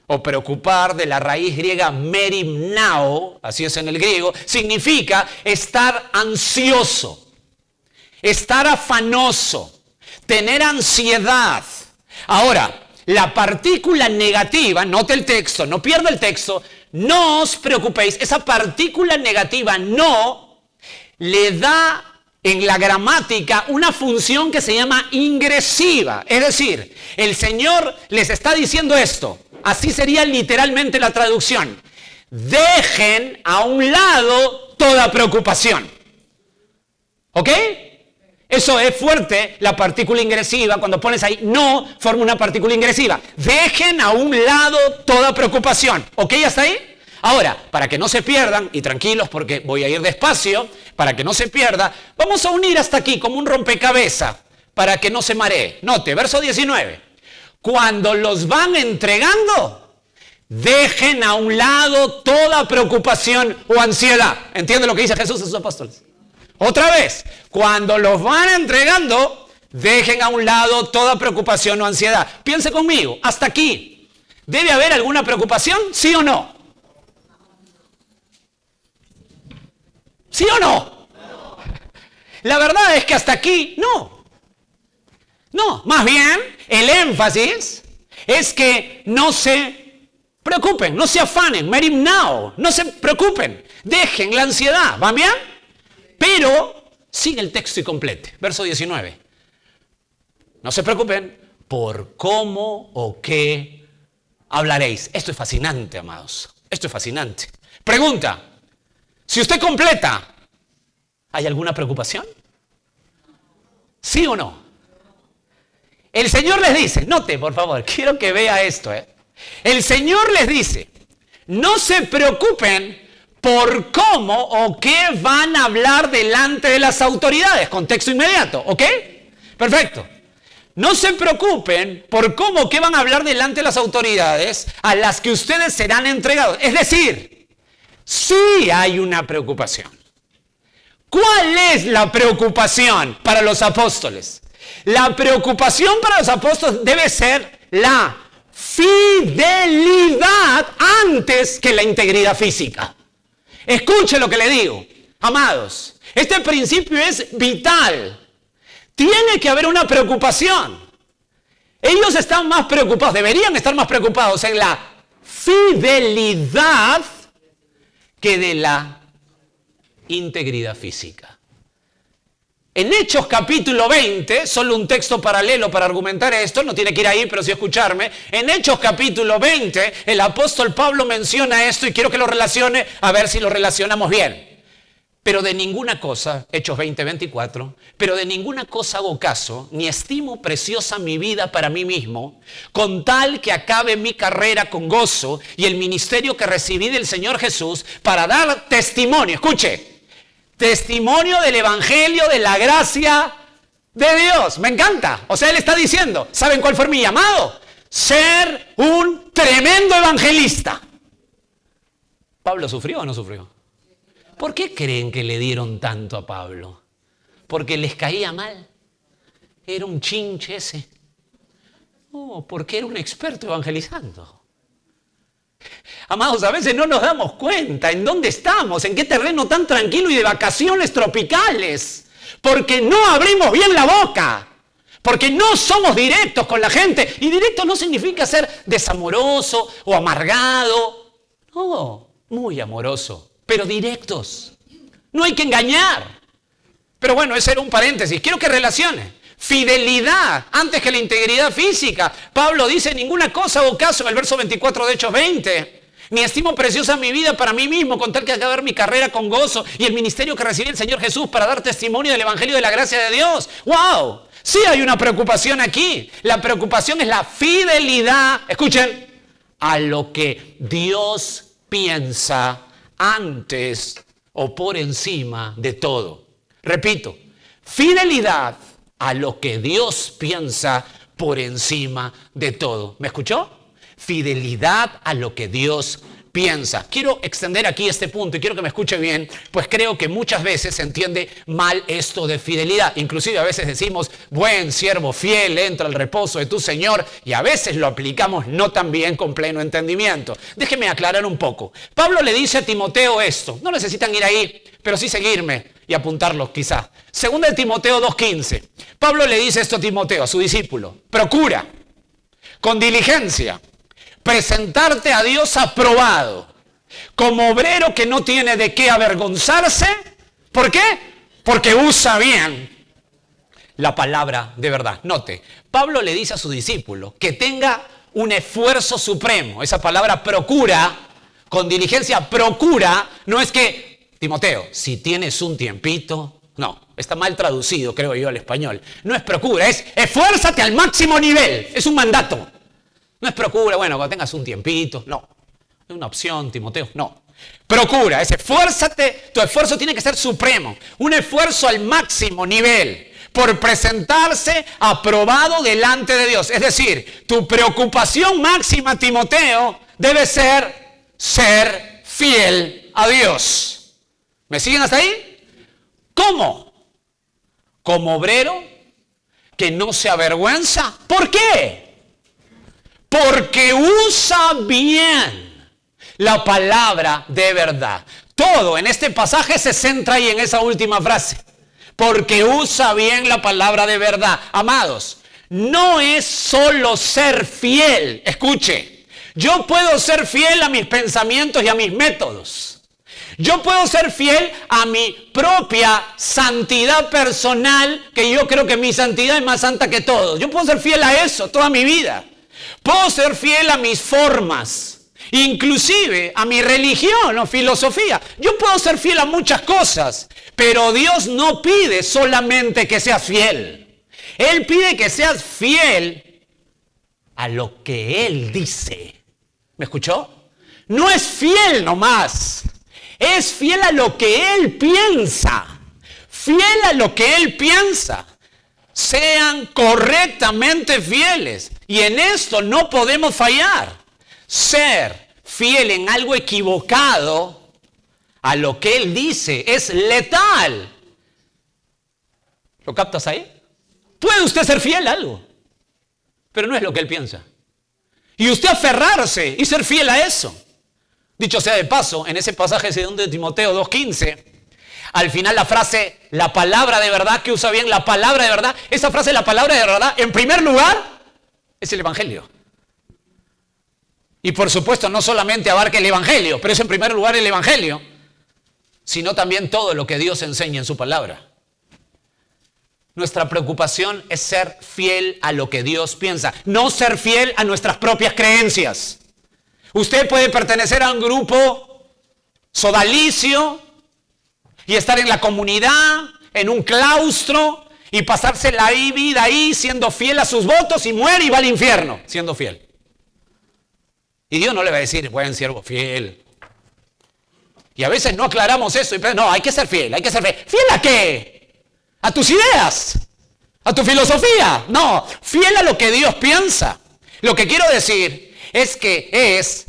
o preocupar, de la raíz griega merimnao, así es en el griego, significa estar ansioso, estar afanoso, tener ansiedad. Ahora, la partícula negativa, note el texto, no pierda el texto, no os preocupéis. Esa partícula negativa no le da en la gramática una función que se llama ingresiva. Es decir, el Señor les está diciendo esto. Así sería literalmente la traducción. Dejen a un lado toda preocupación. ¿Ok? Eso es fuerte, la partícula ingresiva. Cuando pones ahí no, forma una partícula ingresiva. Dejen a un lado toda preocupación. ¿Ok? ¿Hasta ahí? Ahora, para que no se pierdan, y tranquilos porque voy a ir despacio, para que no se pierda, vamos a unir hasta aquí como un rompecabezas, para que no se maree. Note, verso 19. Cuando los van entregando, dejen a un lado toda preocupación o ansiedad. ¿Entiende lo que dice Jesús a sus apóstoles? Otra vez, cuando los van entregando, dejen a un lado toda preocupación o ansiedad. Piense conmigo, hasta aquí, ¿debe haber alguna preocupación? ¿Sí o no? ¿Sí o no? La verdad es que hasta aquí, no. No, más bien, el énfasis es que no se preocupen, no se afanen, merimnao, no se preocupen, dejen la ansiedad, ¿van bien? Pero sigue el texto y complete. Verso 19. No se preocupen por cómo o qué hablaréis. Esto es fascinante, amados. Esto es fascinante. Pregunta. Si usted completa, ¿hay alguna preocupación? ¿Sí o no? El Señor les dice, note por favor, quiero que vea esto. El Señor les dice, no se preocupen por cómo o qué van a hablar delante de las autoridades. Contexto inmediato, ¿ok? Perfecto. No se preocupen por cómo o qué van a hablar delante de las autoridades a las que ustedes serán entregados. Es decir, sí hay una preocupación. ¿Cuál es la preocupación para los apóstoles? La preocupación para los apóstoles debe ser la fidelidad antes que la integridad física. Escuche lo que le digo, amados. Este principio es vital. Tiene que haber una preocupación. Ellos están más preocupados, deberían estar más preocupados en la fidelidad que de la integridad física. En Hechos capítulo 20, solo un texto paralelo para argumentar esto, no tiene que ir ahí, pero sí escucharme. En Hechos capítulo 20, el apóstol Pablo menciona esto y quiero que lo relacione, a ver si lo relacionamos bien. Pero de ninguna cosa, Hechos 20, 24, pero de ninguna cosa hago caso, ni estimo preciosa mi vida para mí mismo, con tal que acabe mi carrera con gozo y el ministerio que recibí del Señor Jesús para dar testimonio. Escuche. Testimonio del evangelio de la gracia de Dios. Me encanta. O sea, él está diciendo, ¿saben cuál fue mi llamado? Ser un tremendo evangelista. ¿Pablo sufrió o no sufrió? ¿Por qué creen que le dieron tanto a Pablo? ¿Porque les caía mal? ¿Era un chinche ese? No, porque era un experto evangelizando. Amados, a veces no nos damos cuenta en dónde estamos, en qué terreno tan tranquilo y de vacaciones tropicales, porque no abrimos bien la boca, porque no somos directos con la gente. Y directo no significa ser desamoroso o amargado, no, muy amoroso, pero directos. No hay que engañar. Pero bueno, ese era un paréntesis, quiero que relacione. Fidelidad antes que la integridad física. Pablo dice, ninguna cosa o caso en el verso 24 de Hechos 20. Ni estimo preciosa mi vida para mí mismo, con tal que acabar mi carrera con gozo y el ministerio que recibí el Señor Jesús para dar testimonio del Evangelio de la gracia de Dios. ¡Wow! Sí hay una preocupación aquí. La preocupación es la fidelidad, escuchen, a lo que Dios piensa antes o por encima de todo. Repito, fidelidad a lo que Dios piensa por encima de todo. ¿Me escuchó? Fidelidad a lo que Dios piensa. Quiero extender aquí este punto y quiero que me escuche bien, pues creo que muchas veces se entiende mal esto de fidelidad. Inclusive a veces decimos, buen siervo fiel, entra al reposo de tu Señor, y a veces lo aplicamos no tan bien con pleno entendimiento. Déjeme aclarar un poco. Pablo le dice a Timoteo esto. No necesitan ir ahí, pero sí seguirme y apuntarlo quizá. Segunda de Timoteo 2:15. Pablo le dice esto a Timoteo, a su discípulo. Procura, con diligencia, presentarte a Dios aprobado, como obrero que no tiene de qué avergonzarse. ¿Por qué? Porque usa bien la palabra de verdad. Note, Pablo le dice a su discípulo que tenga un esfuerzo supremo. Esa palabra procura, con diligencia, procura, no es que, Timoteo, si tienes un tiempito, no, está mal traducido, creo yo, al español. No es procura, es esfuérzate al máximo nivel, es un mandato. No es procura, bueno, cuando tengas un tiempito, no. Es una opción, Timoteo, no. Procura, es esfuérzate, tu esfuerzo tiene que ser supremo. Un esfuerzo al máximo nivel, por presentarse aprobado delante de Dios. Es decir, tu preocupación máxima, Timoteo, debe ser fiel a Dios. ¿Me siguen hasta ahí? ¿Cómo? Como obrero que no se avergüenza. ¿Por qué? Porque usa bien la palabra de verdad. Todo en este pasaje se centra ahí en esa última frase. Porque usa bien la palabra de verdad. Amados, no es solo ser fiel. Escuche, yo puedo ser fiel a mis pensamientos y a mis métodos. Yo puedo ser fiel a mi propia santidad personal, que yo creo que mi santidad es más santa que todos. Yo puedo ser fiel a eso toda mi vida. Puedo ser fiel a mis formas, inclusive a mi religión o filosofía. Yo puedo ser fiel a muchas cosas, pero Dios no pide solamente que seas fiel. Él pide que seas fiel a lo que Él dice. ¿Me escuchó? No es fiel nomás, es fiel a lo que Él piensa. Fiel a lo que Él piensa. Sean correctamente fieles. Y en esto no podemos fallar. Ser fiel en algo equivocado a lo que Él dice es letal. ¿Lo captas ahí? Puede usted ser fiel a algo, pero no es lo que Él piensa. Y usted aferrarse y ser fiel a eso. Dicho sea de paso, en ese pasaje de Timoteo 2:15, al final la frase, la palabra de verdad, que usa bien la palabra de verdad, esa frase, la palabra de verdad, en primer lugar, es el Evangelio. Y por supuesto, no solamente abarca el Evangelio, pero es en primer lugar el Evangelio, sino también todo lo que Dios enseña en su palabra. Nuestra preocupación es ser fiel a lo que Dios piensa, no ser fiel a nuestras propias creencias. Usted puede pertenecer a un grupo sodalicio y estar en la comunidad, en un claustro, y pasarse la vida ahí siendo fiel a sus votos, y muere y va al infierno siendo fiel. Y Dios no le va a decir, buen siervo fiel. Y a veces no aclaramos eso. No, hay que ser fiel, hay que ser fiel. ¿Fiel a qué? ¿A tus ideas? ¿A tu filosofía? No, fiel a lo que Dios piensa. Lo que quiero decir es que es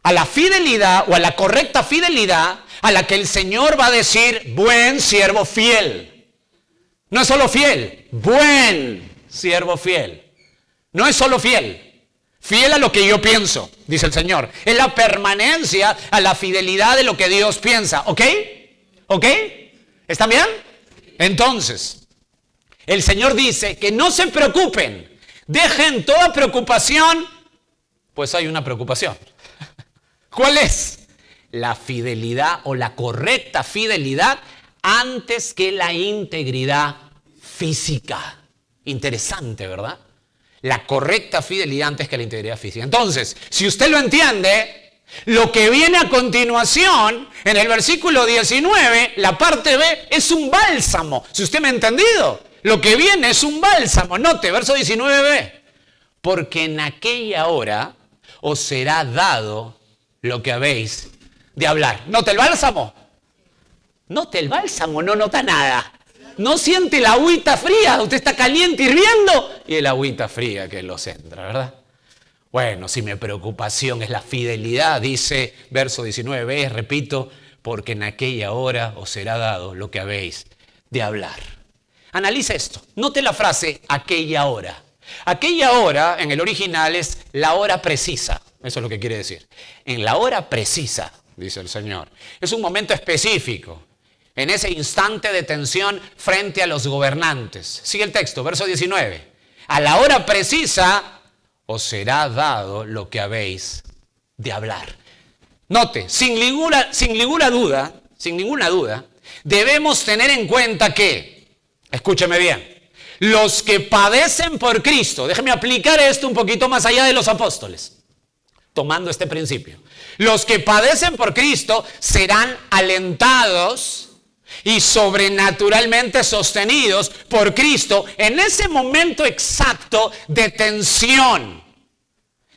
a la fidelidad o a la correcta fidelidad a la que el Señor va a decir, buen siervo fiel. No es solo fiel, buen siervo fiel. No es solo fiel, fiel a lo que yo pienso, dice el Señor. Es la permanencia a la fidelidad de lo que Dios piensa. ¿Ok? ¿Ok? ¿Están bien? Entonces, el Señor dice que no se preocupen, dejen toda preocupación, pues hay una preocupación. ¿Cuál es? La fidelidad o la correcta fidelidad antes que la integridad física. Interesante, ¿verdad? La correcta fidelidad antes que la integridad física. Entonces, si usted lo entiende, Lo que viene a continuación, en el versículo 19, la parte B, es un bálsamo. Si usted me ha entendido, lo que viene es un bálsamo. Note, verso 19b. Porque en aquella hora os será dado lo que habéis de hablar. ¿Note el bálsamo? Note el bálsamo, no nota nada. No siente la agüita fría, usted está caliente hirviendo y el agüita fría que los entra, ¿verdad? Bueno, si mi preocupación es la fidelidad, dice verso 19, repito, porque en aquella hora os será dado lo que habéis de hablar. Analiza esto, note la frase aquella hora. Aquella hora en el original es la hora precisa, eso es lo que quiere decir. En la hora precisa, dice el Señor, es un momento específico. En ese instante de tensión frente a los gobernantes. Sigue el texto, verso 19. A la hora precisa os será dado lo que habéis de hablar. Note, sin ninguna duda, debemos tener en cuenta que, escúcheme bien, los que padecen por Cristo, déjeme aplicar esto un poquito más allá de los apóstoles, tomando este principio. Los que padecen por Cristo serán alentados y sobrenaturalmente sostenidos por Cristo en ese momento exacto de tensión.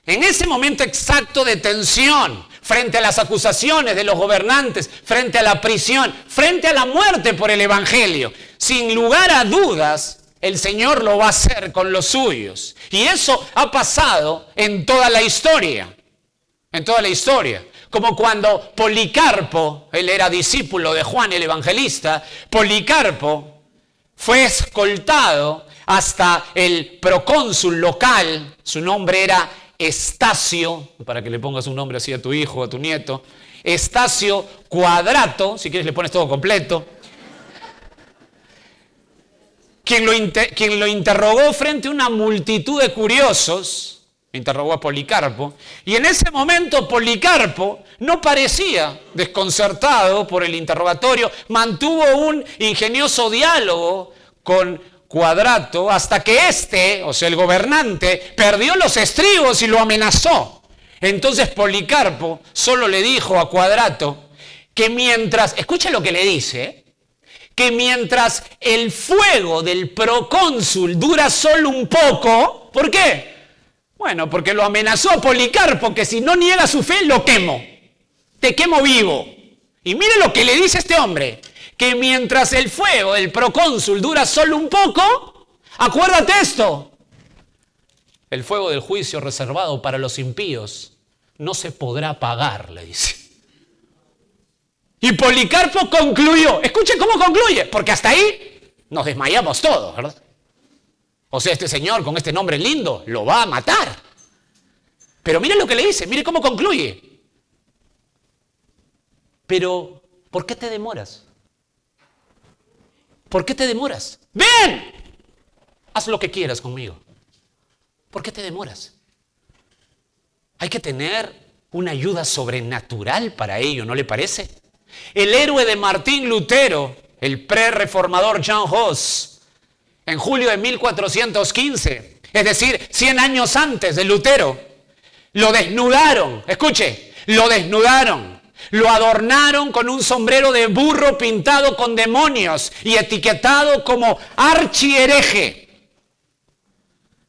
En ese momento exacto de tensión, frente a las acusaciones de los gobernantes, frente a la prisión, frente a la muerte por el Evangelio. Sin lugar a dudas, el Señor lo va a hacer con los suyos. Y eso ha pasado en toda la historia. En toda la historia. Como cuando Policarpo, él era discípulo de Juan el Evangelista, Policarpo fue escoltado hasta el procónsul local, su nombre era Estacio, para que le pongas un nombre así a tu hijo, a tu nieto, Estacio Quadrato, si quieres le pones todo completo, quien lo interrogó frente a una multitud de curiosos. Interrogó a Policarpo, y en ese momento Policarpo no parecía desconcertado por el interrogatorio, mantuvo un ingenioso diálogo con Quadrato hasta que este, o sea el gobernante, perdió los estribos y lo amenazó. Entonces Policarpo solo le dijo a Quadrato que mientras, escucha lo que le dice, que mientras el fuego del procónsul dura solo un poco, ¿por qué? Bueno, porque lo amenazó a Policarpo que si no niega su fe, lo quemo. Te quemo vivo. Y mire lo que le dice este hombre. Que mientras el fuego del procónsul dura solo un poco, acuérdate esto. El fuego del juicio reservado para los impíos no se podrá apagar, le dice. Y Policarpo concluyó. Escuche cómo concluye, porque hasta ahí nos desmayamos todos, ¿verdad? O sea, este señor con este nombre lindo lo va a matar. Pero mire lo que le dice, mire cómo concluye. Pero, ¿por qué te demoras? ¿Por qué te demoras? ¡Ven! Haz lo que quieras conmigo. ¿Por qué te demoras? Hay que tener una ayuda sobrenatural para ello, ¿no le parece? El héroe de Martín Lutero, el pre-reformador Jan Hus, en julio de 1415, es decir, 100 años antes de Lutero, lo desnudaron, escuche, lo desnudaron, lo adornaron con un sombrero de burro pintado con demonios y etiquetado como archihereje.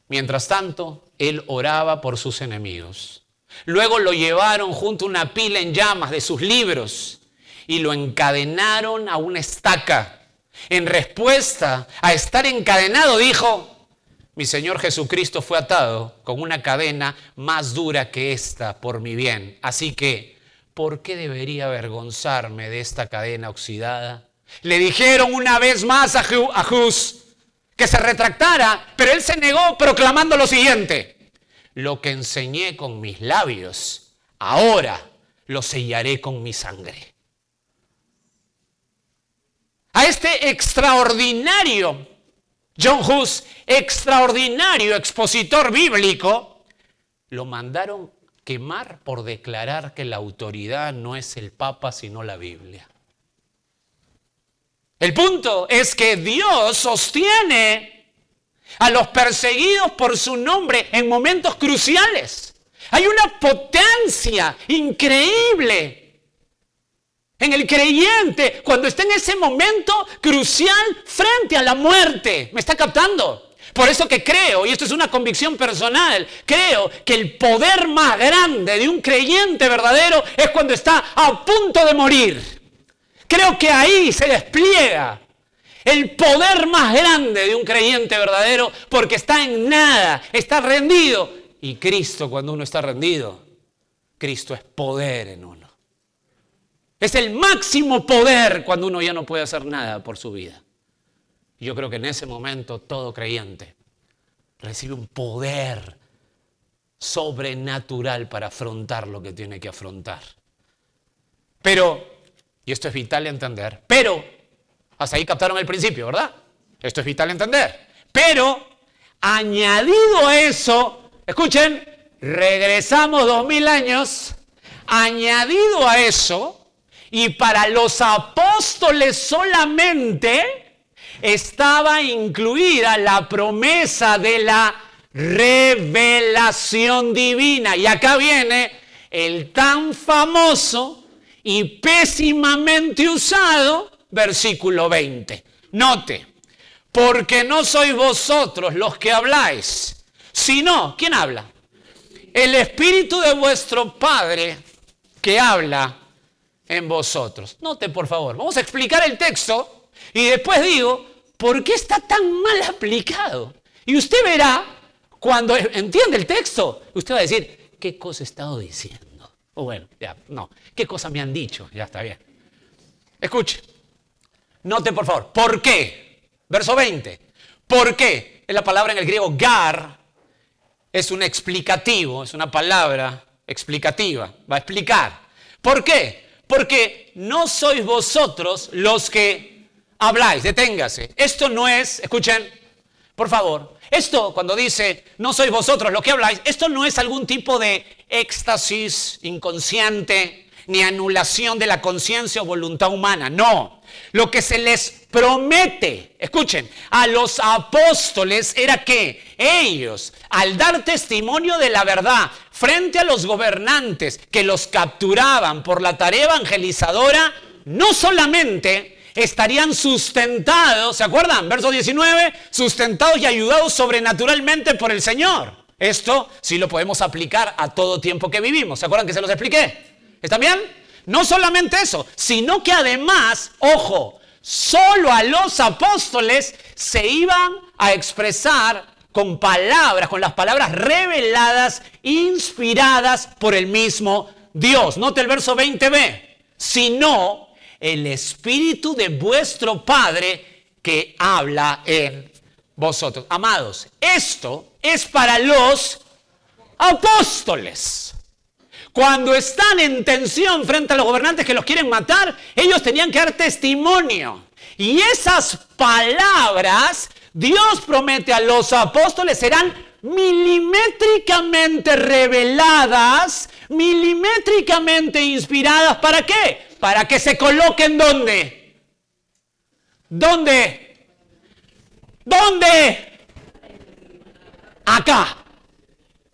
Mientras tanto, él oraba por sus enemigos. Luego lo llevaron junto a una pila en llamas de sus libros y lo encadenaron a una estaca. En respuesta a estar encadenado, dijo: mi Señor Jesucristo fue atado con una cadena más dura que esta por mi bien. Así que, ¿por qué debería avergonzarme de esta cadena oxidada? Le dijeron una vez más a Hus que se retractara, pero él se negó proclamando lo siguiente: lo que enseñé con mis labios, ahora lo sellaré con mi sangre. A este extraordinario John Hus, extraordinario expositor bíblico, lo mandaron quemar por declarar que la autoridad no es el Papa sino la Biblia. El punto es que Dios sostiene a los perseguidos por su nombre en momentos cruciales. Hay una potencia increíble en el creyente cuando está en ese momento crucial frente a la muerte. ¿Me está captando? Por eso que creo, y esto es una convicción personal, creo que el poder más grande de un creyente verdadero es cuando está a punto de morir. Creo que ahí se despliega el poder más grande de un creyente verdadero porque está en nada, está rendido. Y Cristo, cuando uno está rendido, Cristo es poder en uno. Es el máximo poder cuando uno ya no puede hacer nada por su vida. Yo creo que en ese momento todo creyente recibe un poder sobrenatural para afrontar lo que tiene que afrontar. Pero, y esto es vital entender, pero, hasta ahí captaron el principio, ¿verdad? Esto es vital entender. Pero, añadido a eso, escuchen, regresamos 2000 años, añadido a eso, y para los apóstoles solamente estaba incluida la promesa de la revelación divina. Y acá viene el tan famoso y pésimamente usado versículo 20. Note, porque no sois vosotros los que habláis, sino, ¿quién habla? El Espíritu de vuestro Padre que habla en vosotros. Note, por favor, vamos a explicar el texto y después digo, ¿por qué está tan mal aplicado? Y usted verá, cuando entiende el texto, usted va a decir, ¿qué cosa he estado diciendo? O bueno, ya, no, ¿qué cosa me han dicho? Ya está bien. Escuche, note por favor, ¿por qué? Verso 20, ¿por qué? Es la palabra en el griego gar, es un explicativo, es una palabra explicativa, va a explicar. ¿Por qué? Porque no sois vosotros los que habláis, deténgase. Esto no es, escuchen, por favor, esto cuando dice, no sois vosotros los que habláis, esto no es algún tipo de éxtasis inconsciente, ni anulación de la conciencia o voluntad humana, no. Lo que se les promete, escuchen, a los apóstoles era que ellos, al dar testimonio de la verdad frente a los gobernantes que los capturaban por la tarea evangelizadora, no solamente estarían sustentados, ¿se acuerdan? Verso 19, sustentados y ayudados sobrenaturalmente por el Señor. Esto sí lo podemos aplicar a todo tiempo que vivimos. ¿Se acuerdan que se los expliqué? ¿Están bien? No solamente eso, sino que además, ojo, solo a los apóstoles se iban a expresar con palabras, con las palabras reveladas, inspiradas por el mismo Dios. Note el verso 20b, sino el Espíritu de vuestro Padre que habla en vosotros. Amados, esto es para los apóstoles. Cuando están en tensión frente a los gobernantes que los quieren matar, ellos tenían que dar testimonio. Y esas palabras, Dios promete a los apóstoles, serán milimétricamente reveladas, milimétricamente inspiradas. ¿Para qué? Para que se coloquen ¿dónde? ¿Dónde? ¿Dónde? Acá.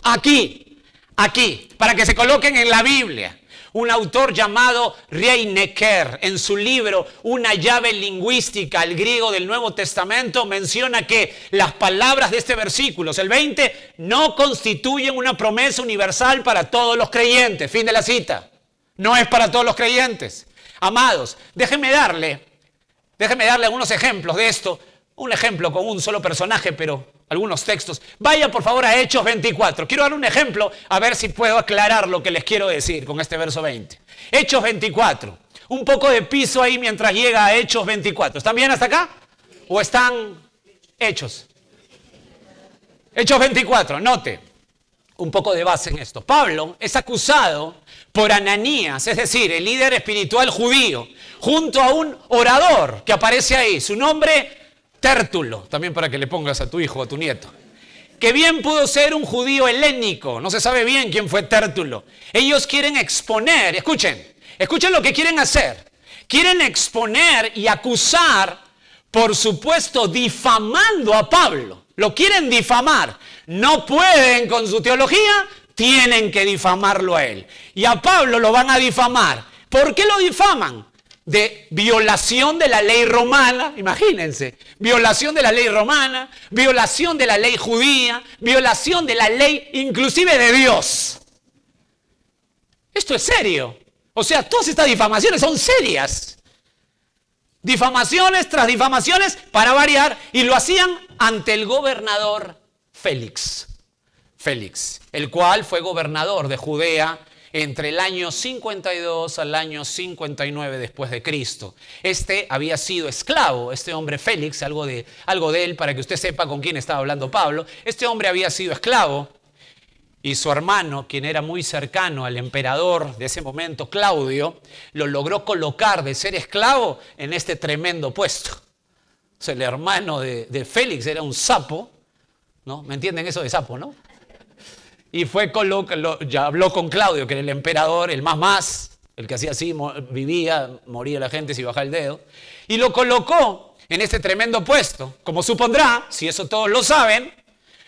Aquí. Aquí. Para que se coloquen en la Biblia. Un autor llamado Reinecke, en su libro Una llave lingüística al griego del Nuevo Testamento, menciona que las palabras de este versículo, el 20, no constituyen una promesa universal para todos los creyentes. Fin de la cita. No es para todos los creyentes. Amados, déjenme darle algunos ejemplos de esto. Un ejemplo con un solo personaje, pero algunos textos. Vaya por favor a Hechos 24. Quiero dar un ejemplo a ver si puedo aclarar lo que les quiero decir con este verso 20. Hechos 24. Un poco de piso ahí mientras llega a Hechos 24. ¿Están bien hasta acá? ¿O están hechos? Hechos 24, note. Un poco de base en esto. Pablo es acusado por Ananías, es decir, el líder espiritual judío, junto a un orador que aparece ahí. Su nombre, Tértulo, también para que le pongas a tu hijo o a tu nieto. Que bien pudo ser un judío helénico, no se sabe bien quién fue Tértulo. Ellos quieren exponer, escuchen lo que quieren hacer. Quieren exponer y acusar, por supuesto, difamando a Pablo. Lo quieren difamar. No pueden con su teología, tienen que difamarlo a él. Y a Pablo lo van a difamar. ¿Por qué lo difaman? De violación de la ley romana, imagínense, violación de la ley romana, violación de la ley judía, violación de la ley inclusive de Dios. Esto es serio. O sea, todas estas difamaciones son serias. Difamaciones tras difamaciones para variar, y lo hacían ante el gobernador Félix. Félix, el cual fue gobernador de Judea entre el año 52 al año 59 después de Cristo. Este había sido esclavo, este hombre Félix, algo de él para que usted sepa con quién estaba hablando Pablo. Este hombre había sido esclavo y su hermano, quien era muy cercano al emperador de ese momento, Claudio, lo logró colocar de ser esclavo en este tremendo puesto. O sea, el hermano de Félix era un sapo, ¿no? ¿Me entienden eso de sapo, no? Y ya habló con Claudio, que era el emperador, el más, el que hacía así, vivía, moría la gente si bajaba el dedo, y lo colocó en este tremendo puesto. Como supondrá, si eso todos lo saben,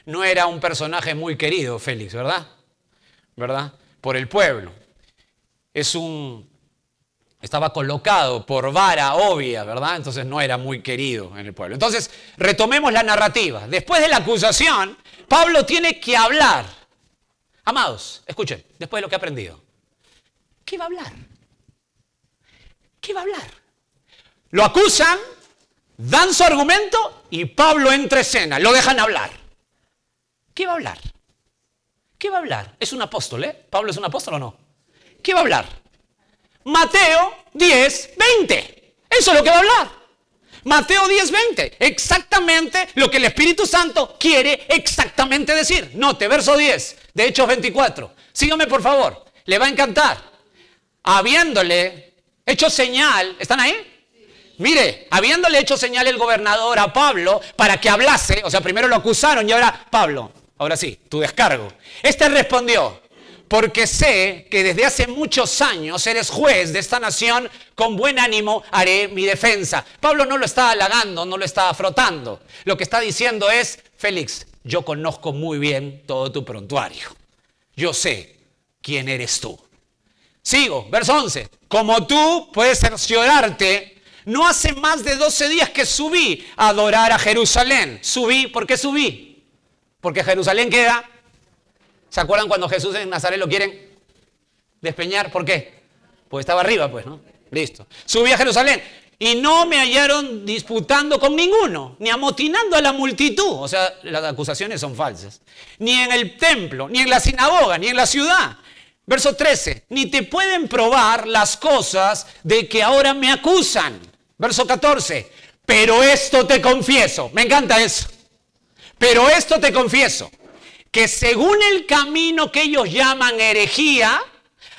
no era un personaje muy querido, Félix, ¿verdad? Por el pueblo. Estaba colocado por vara obvia, ¿verdad? Entonces no era muy querido en el pueblo. Entonces, retomemos la narrativa. Después de la acusación, Pablo tiene que hablar. Amados, escuchen, después de lo que ha aprendido. ¿Qué va a hablar? ¿Qué va a hablar? Lo acusan, dan su argumento y Pablo entra en escena, lo dejan hablar. ¿Qué va a hablar? ¿Qué va a hablar? Es un apóstol, ¿eh? ¿Pablo es un apóstol o no? ¿Qué va a hablar? Mateo 10, 20. Eso es lo que va a hablar. Mateo 10, 20. Exactamente lo que el Espíritu Santo quiere exactamente decir. Note, verso 10 de Hechos 24. Sígame, por favor. Le va a encantar. Habiéndole hecho señal. ¿Están ahí? Mire, habiéndole hecho señal el gobernador a Pablo para que hablase. O sea, primero lo acusaron y ahora, Pablo, ahora sí, tu descargo. Este respondió: porque sé que desde hace muchos años eres juez de esta nación, con buen ánimo haré mi defensa. Pablo no lo está halagando, no lo está frotando. Lo que está diciendo es: Félix, yo conozco muy bien todo tu prontuario. Yo sé quién eres tú. Sigo, verso 11. Como tú puedes cerciorarte, no hace más de 12 días que subí a adorar a Jerusalén. ¿Por qué subí? Porque Jerusalén queda. ¿Se acuerdan cuando Jesús en Nazaret lo quieren despeñar? ¿Por qué? Pues estaba arriba, pues, ¿no? Listo. Subí a Jerusalén y no me hallaron disputando con ninguno, ni amotinando a la multitud. O sea, las acusaciones son falsas. Ni en el templo, ni en la sinagoga, ni en la ciudad. Verso 13. Ni te pueden probar las cosas de que ahora me acusan. Verso 14. Pero esto te confieso. Me encanta eso. Pero esto te confieso, que según el camino que ellos llaman herejía,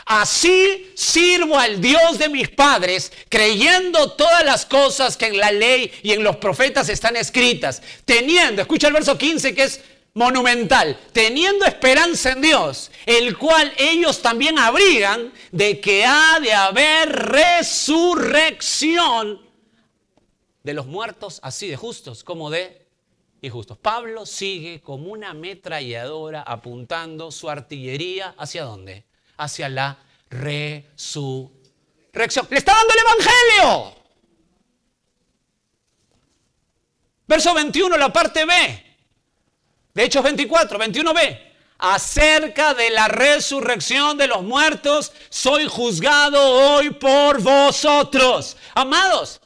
así sirvo al Dios de mis padres, creyendo todas las cosas que en la ley y en los profetas están escritas, teniendo, escucha el verso 15 que es monumental, teniendo esperanza en Dios, el cual ellos también abrigan de que ha de haber resurrección de los muertos, así de justos como de injustos. Pablo sigue como una ametralladora apuntando su artillería ¿hacia dónde? Hacia la resurrección. ¡Le está dando el evangelio! Verso 21, la parte B. De Hechos 24, 21b. Acerca de la resurrección de los muertos, soy juzgado hoy por vosotros. Amados,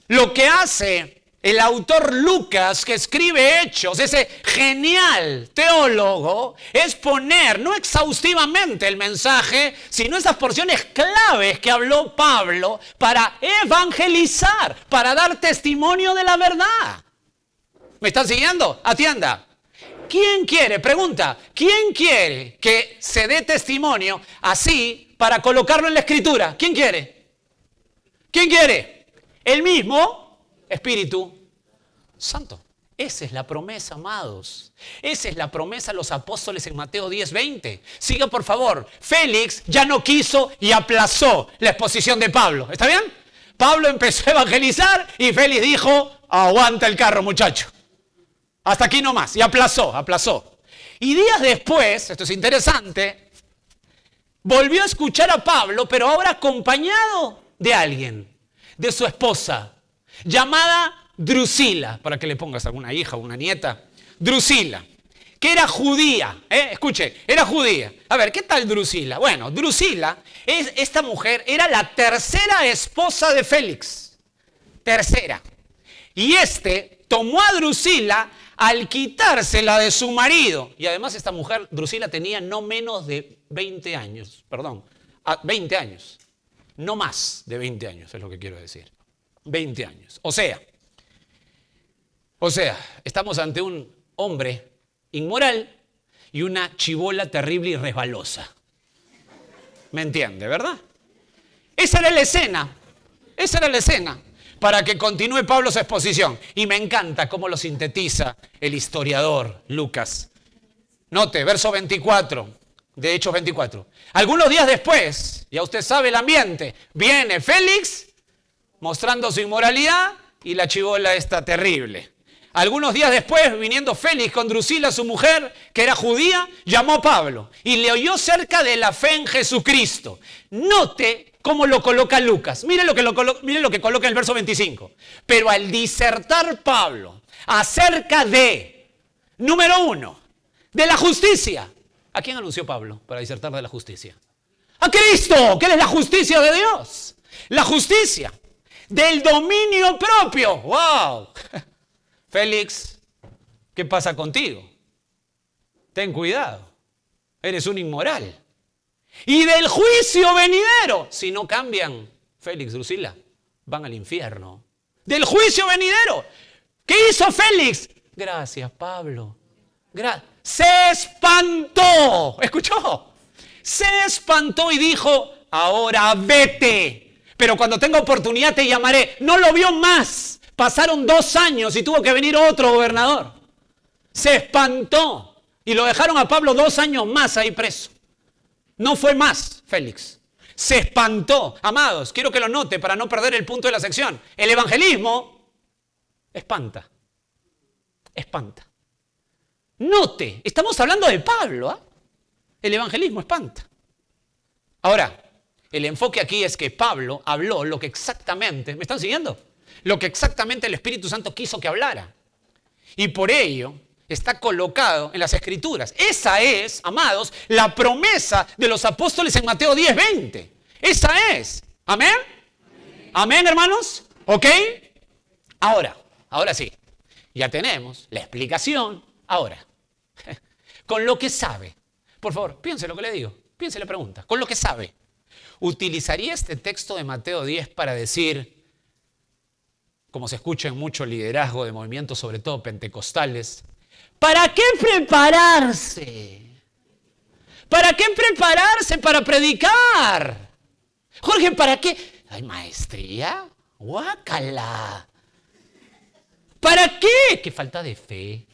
lo que hace el autor Lucas, que escribe Hechos, ese genial teólogo, es poner no exhaustivamente el mensaje, sino esas porciones claves que habló Pablo para evangelizar, para dar testimonio de la verdad. ¿Me están siguiendo? Atienda. ¿Quién quiere? Pregunta. ¿Quién quiere que se dé testimonio así para colocarlo en la Escritura? ¿Quién quiere? ¿Quién quiere? El mismo Espíritu Santo. Esa es la promesa, amados. Esa es la promesa a los apóstoles en Mateo 10:20. Siga, por favor. Félix ya no quiso y aplazó la exposición de Pablo. ¿Está bien? Pablo empezó a evangelizar y Félix dijo: aguanta el carro, muchacho. Hasta aquí nomás. Y aplazó. Y días después, esto es interesante, volvió a escuchar a Pablo, pero ahora acompañado de alguien, de su esposa, llamada Drusila, para que le pongas alguna hija o una nieta. Drusila, que era judía, escuche, era judía. A ver, ¿qué tal Drusila? Bueno, Drusila, esta mujer era la tercera esposa de Félix. Tercera. Y tomó a Drusila al quitársela de su marido. Y además esta mujer, Drusila, tenía no menos de 20 años. Perdón, 20 años. No más de 20 años es lo que quiero decir. 20 años. O sea, estamos ante un hombre inmoral y una chibola terrible y resbalosa. ¿Me entiende, verdad? Esa era la escena. Esa era la escena. Para que continúe Pablo su exposición. Y me encanta cómo lo sintetiza el historiador Lucas. Note, verso 24, de Hechos 24. Algunos días después, ya usted sabe el ambiente, viene Félix mostrando su inmoralidad y la chibola está terrible. Algunos días después, viniendo Félix con Drusila, su mujer, que era judía, llamó a Pablo y le oyó cerca de la fe en Jesucristo. Note cómo lo coloca Lucas. Mire lo que coloca en el verso 25. Pero al disertar Pablo acerca de, número 1, de la justicia. ¿A quién anunció Pablo para disertar de la justicia? A Cristo, que Él es la justicia de Dios. La justicia del dominio propio. ¡Wow! Félix, ¿qué pasa contigo? Ten cuidado, eres un inmoral. Y del juicio venidero, si no cambian, Félix, Drusila, van al infierno. Del juicio venidero. ¿Qué hizo Félix? Gracias, Pablo. Se espantó. ¿Escuchó? Se espantó y dijo, ahora vete. Pero cuando tenga oportunidad te llamaré. No lo vio más. Pasaron 2 años y tuvo que venir otro gobernador. Se espantó y lo dejaron a Pablo 2 años más ahí preso. No fue más, Félix. Se espantó. Amados, quiero que lo note para no perder el punto de la sección. El evangelismo espanta. Espanta. Note, estamos hablando de Pablo, ¿eh? El evangelismo espanta. Ahora, el enfoque aquí es que Pablo habló lo que exactamente, ¿me están siguiendo? Lo que exactamente el Espíritu Santo quiso que hablara. Y por ello está colocado en las Escrituras. Esa es, amados, la promesa de los apóstoles en Mateo 10:20. Esa es. ¿Amén? ¿Amén, hermanos? ¿Ok? Ahora sí. Ya tenemos la explicación. Ahora, con lo que sabe. Por favor, piense lo que le digo. Piense la pregunta. Con lo que sabe. ¿Utilizaría este texto de Mateo 10 para decir, como se escucha en mucho liderazgo de movimientos, sobre todo pentecostales, ¿para qué prepararse? ¿Para qué prepararse para predicar? Jorge, ¿para qué? ¿Hay maestría? ¡Guácala! ¿Para qué? ¡Qué falta de fe!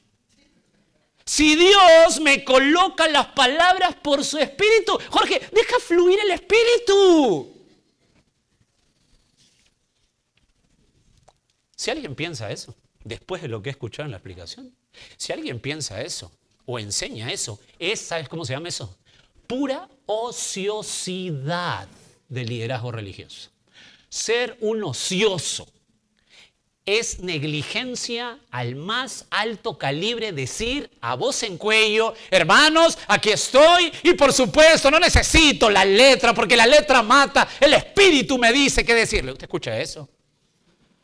Si Dios me coloca las palabras por su Espíritu, Jorge, deja fluir el Espíritu. Si alguien piensa eso, después de lo que he escuchado en la explicación, si alguien piensa eso o enseña eso, ¿sabes cómo se llama eso? Pura ociosidad del liderazgo religioso. Ser un ocioso es negligencia al más alto calibre, decir a voz en cuello, hermanos, aquí estoy y por supuesto no necesito la letra porque la letra mata, el Espíritu me dice qué decirle. ¿Usted escucha eso?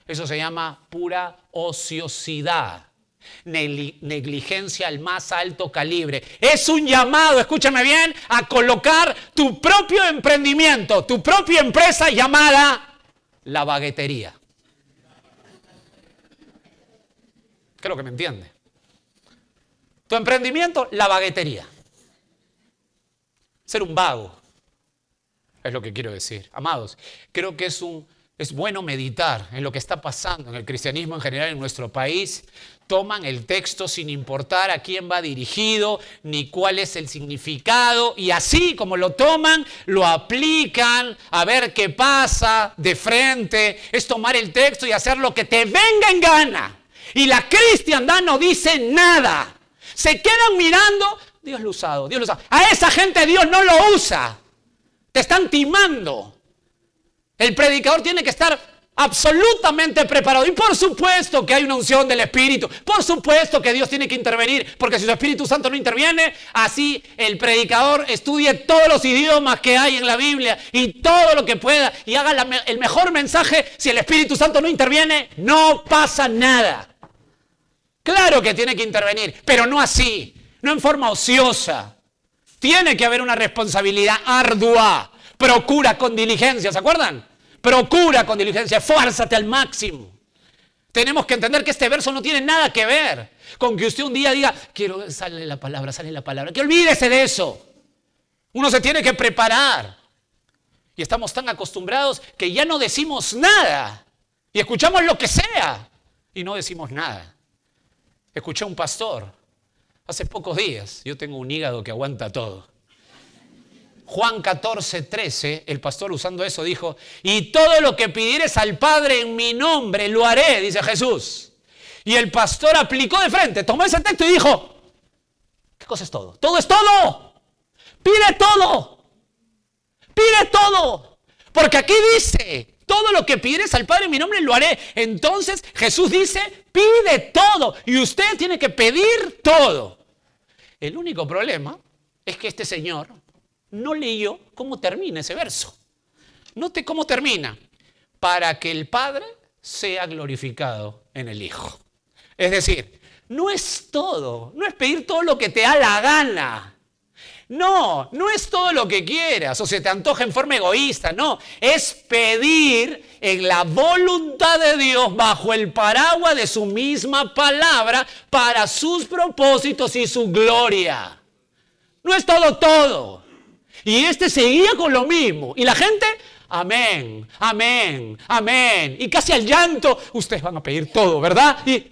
Eso se llama pura ociosidad, negligencia al más alto calibre. Es un llamado, escúchame bien, a colocar tu propio emprendimiento, tu propia empresa llamada la baguetería. Creo que me entiende. Tu emprendimiento, la baguetería. Ser un vago, es lo que quiero decir. Amados, creo que es bueno meditar en lo que está pasando en el cristianismo en general en nuestro país. Toman el texto sin importar a quién va dirigido ni cuál es el significado y así como lo toman, lo aplican a ver qué pasa de frente. Es tomar el texto y hacer lo que te venga en gana. Y la cristiandad no dice nada. Se quedan mirando, Dios lo ha usado, Dios lo ha usado. A esa gente Dios no lo usa. Te están timando. El predicador tiene que estar absolutamente preparado. Y por supuesto que hay una unción del Espíritu. Por supuesto que Dios tiene que intervenir. Porque si su Espíritu Santo no interviene, así el predicador estudie todos los idiomas que hay en la Biblia y todo lo que pueda y haga el mejor mensaje. Si el Espíritu Santo no interviene, no pasa nada. Claro que tiene que intervenir, pero no así, no en forma ociosa. Tiene que haber una responsabilidad ardua. Procura con diligencia, ¿se acuerdan? Procura con diligencia, esfuérzate al máximo. Tenemos que entender que este verso no tiene nada que ver con que usted un día diga, sale la palabra, que olvídese de eso. Uno se tiene que preparar. Y estamos tan acostumbrados que ya no decimos nada. Y escuchamos lo que sea y no decimos nada. Escuché a un pastor hace pocos días, yo tengo un hígado que aguanta todo. Juan 14:13, el pastor usando eso dijo, y todo lo que pidieres al Padre en mi nombre lo haré, dice Jesús. Y el pastor aplicó de frente, tomó ese texto y dijo, ¿qué cosa es todo? Todo es todo. Pide todo. Pide todo. Porque aquí dice, todo lo que pidieres al Padre en mi nombre lo haré. Entonces Jesús dice, pide todo. Y usted tiene que pedir todo. El único problema es que este señor no leyó cómo termina ese verso. Note cómo termina. Para que el Padre sea glorificado en el Hijo. Es decir, no es todo. No es pedir todo lo que te da la gana. No, no es todo lo que quieras o se te antoja en forma egoísta. No, es pedir en la voluntad de Dios bajo el paraguas de su misma palabra para sus propósitos y su gloria. No es todo. Y este seguía con lo mismo. Y la gente, amén, amén, amén. Y casi al llanto, ustedes van a pedir todo, ¿verdad? Y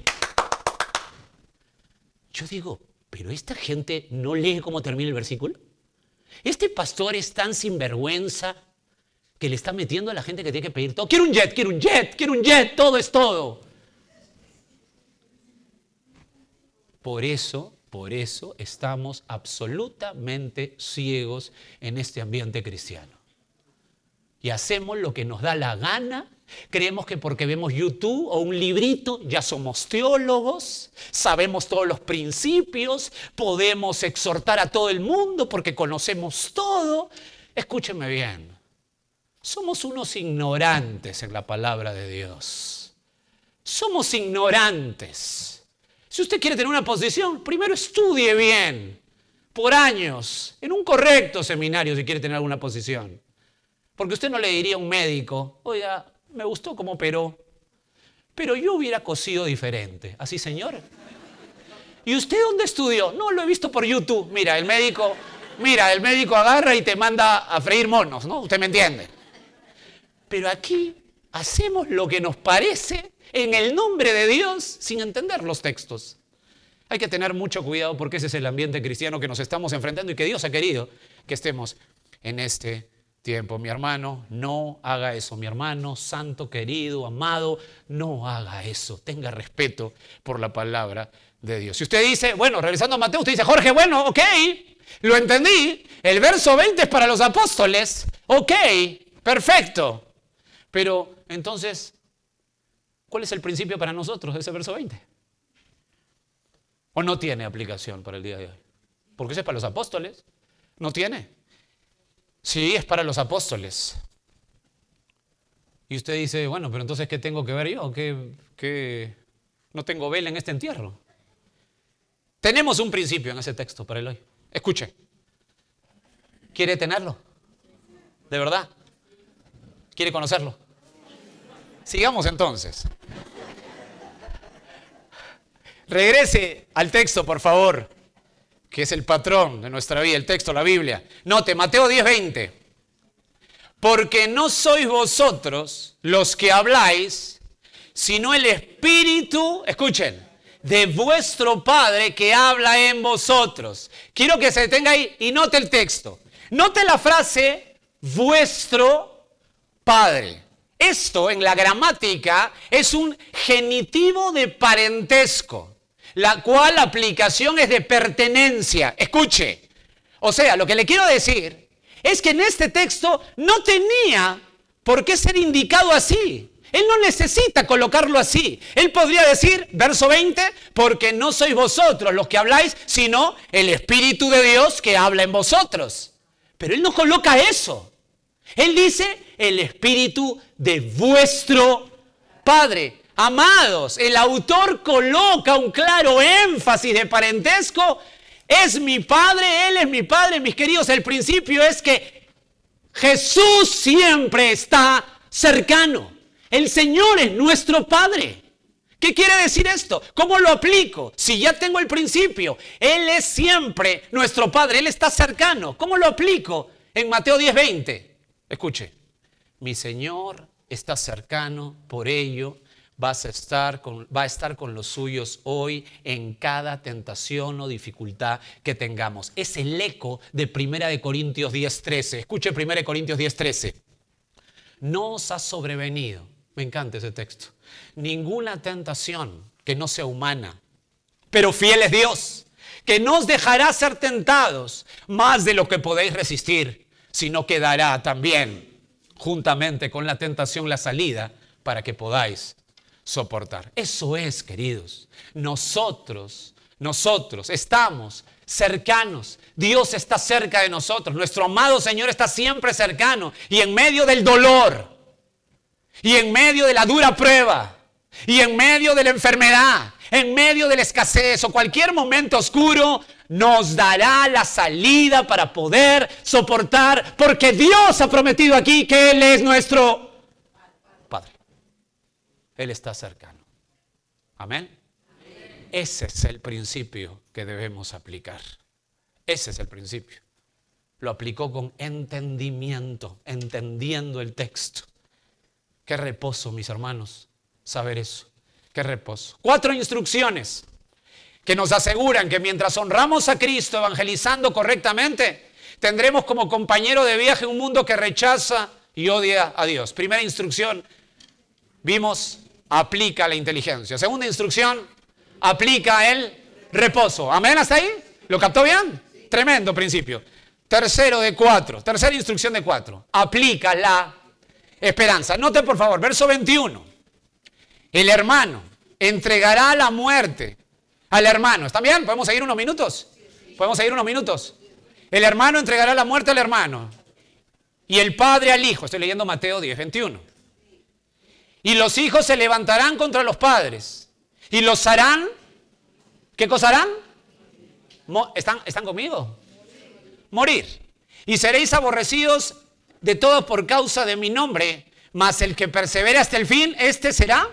yo digo, ¿pero esta gente no lee cómo termina el versículo? Este pastor es tan sinvergüenza que le está metiendo a la gente que tiene que pedir todo. Quiero un jet, todo es todo. Por eso estamos absolutamente ciegos en este ambiente cristiano. Y hacemos lo que nos da la gana. Creemos que porque vemos YouTube o un librito ya somos teólogos, sabemos todos los principios, podemos exhortar a todo el mundo porque conocemos todo. Escúcheme bien, somos unos ignorantes en la palabra de Dios. Somos ignorantes. Si usted quiere tener una posición, primero estudie bien, por años, en un correcto seminario si quiere tener alguna posición. Porque usted no le diría a un médico, oiga, me gustó cómo operó, pero yo hubiera cosido diferente. ¿Así, señor? ¿Y usted dónde estudió? No, lo he visto por YouTube. Mira, el médico agarra y te manda a freír monos, ¿no? Usted me entiende. Pero aquí hacemos lo que nos parece en el nombre de Dios sin entender los textos. Hay que tener mucho cuidado porque ese es el ambiente cristiano que nos estamos enfrentando y que Dios ha querido que estemos en este tiempo. Mi hermano, no haga eso. Mi hermano, santo, querido, amado, no haga eso. Tenga respeto por la palabra de Dios. Si usted dice, bueno, regresando a Mateo, usted dice, Jorge, bueno, ok, lo entendí. El verso 20 es para los apóstoles. Ok, perfecto. Pero entonces, ¿cuál es el principio para nosotros de ese verso 20? ¿O no tiene aplicación para el día de hoy? Porque ese es para los apóstoles. ¿No tiene? Sí, es para los apóstoles. Y usted dice, bueno, pero entonces, ¿qué tengo que ver yo? ¿Qué no tengo vela en este entierro? Tenemos un principio en ese texto para el hoy. Escuche. ¿Quiere tenerlo? ¿De verdad? ¿Quiere conocerlo? Sigamos entonces. Regrese al texto, por favor, que es el patrón de nuestra vida, el texto, la Biblia. Note, Mateo 10:20. Porque no sois vosotros los que habláis, sino el Espíritu, escuchen, de vuestro Padre que habla en vosotros. Quiero que se detenga ahí y note el texto. Note la frase, vuestro Padre. Esto en la gramática es un genitivo de parentesco. la cual aplicación es de pertenencia. Escuche. O sea, lo que le quiero decir es que en este texto no tenía por qué ser indicado así. Él no necesita colocarlo así. Él podría decir, verso 20, porque no sois vosotros los que habláis, sino el Espíritu de Dios que habla en vosotros. Pero él no coloca eso. Él dice, el Espíritu de vuestro Padre. Amados, el autor coloca un claro énfasis de parentesco. Es mi Padre, Él es mi Padre, mis queridos. El principio es que Jesús siempre está cercano. El Señor es nuestro Padre. ¿Qué quiere decir esto? ¿Cómo lo aplico? Si ya tengo el principio, Él es siempre nuestro Padre, Él está cercano. ¿Cómo lo aplico? En Mateo 10:20. Escuche, mi Señor está cercano, por ello va a estar con los suyos hoy en cada tentación o dificultad que tengamos. Es el eco de 1 Corintios 10:13. Escuche 1 Corintios 10:13. No os ha sobrevenido, me encanta ese texto, ninguna tentación que no sea humana, pero fiel es Dios, que no os dejará ser tentados más de lo que podéis resistir, sino que dará también, juntamente con la tentación, la salida para que podáis soportar. Eso es, queridos, nosotros estamos cercanos. Dios está cerca de nosotros. Nuestro amado Señor está siempre cercano. Y en medio del dolor, y en medio de la dura prueba, y en medio de la enfermedad, en medio de la escasez o cualquier momento oscuro, nos dará la salida para poder soportar, porque Dios ha prometido aquí que Él es nuestro Padre. Él está cercano. Amén. Ese es el principio que debemos aplicar. Ese es el principio. Lo aplicó con entendimiento, entendiendo el texto. Qué reposo, mis hermanos, saber eso. Qué reposo. 4 instrucciones que nos aseguran que mientras honramos a Cristo evangelizando correctamente, tendremos como compañero de viaje un mundo que rechaza y odia a Dios. Primera instrucción, vimos, aplica la inteligencia. Segunda instrucción, aplica el reposo. ¿Amén? ¿Hasta ahí? ¿Lo captó bien? Tremendo principio. Tercera instrucción de 4. Aplica la esperanza. Note por favor, verso 21. El hermano entregará a la muerte al hermano. ¿Están bien? ¿Podemos seguir unos minutos? ¿Podemos seguir unos minutos? El hermano entregará la muerte al hermano y el padre al hijo. Estoy leyendo Mateo 10:21. Y los hijos se levantarán contra los padres y los harán, ¿qué cosa harán? ¿Están conmigo? Morir. Y seréis aborrecidos de todos por causa de mi nombre, mas el que persevere hasta el fin, este será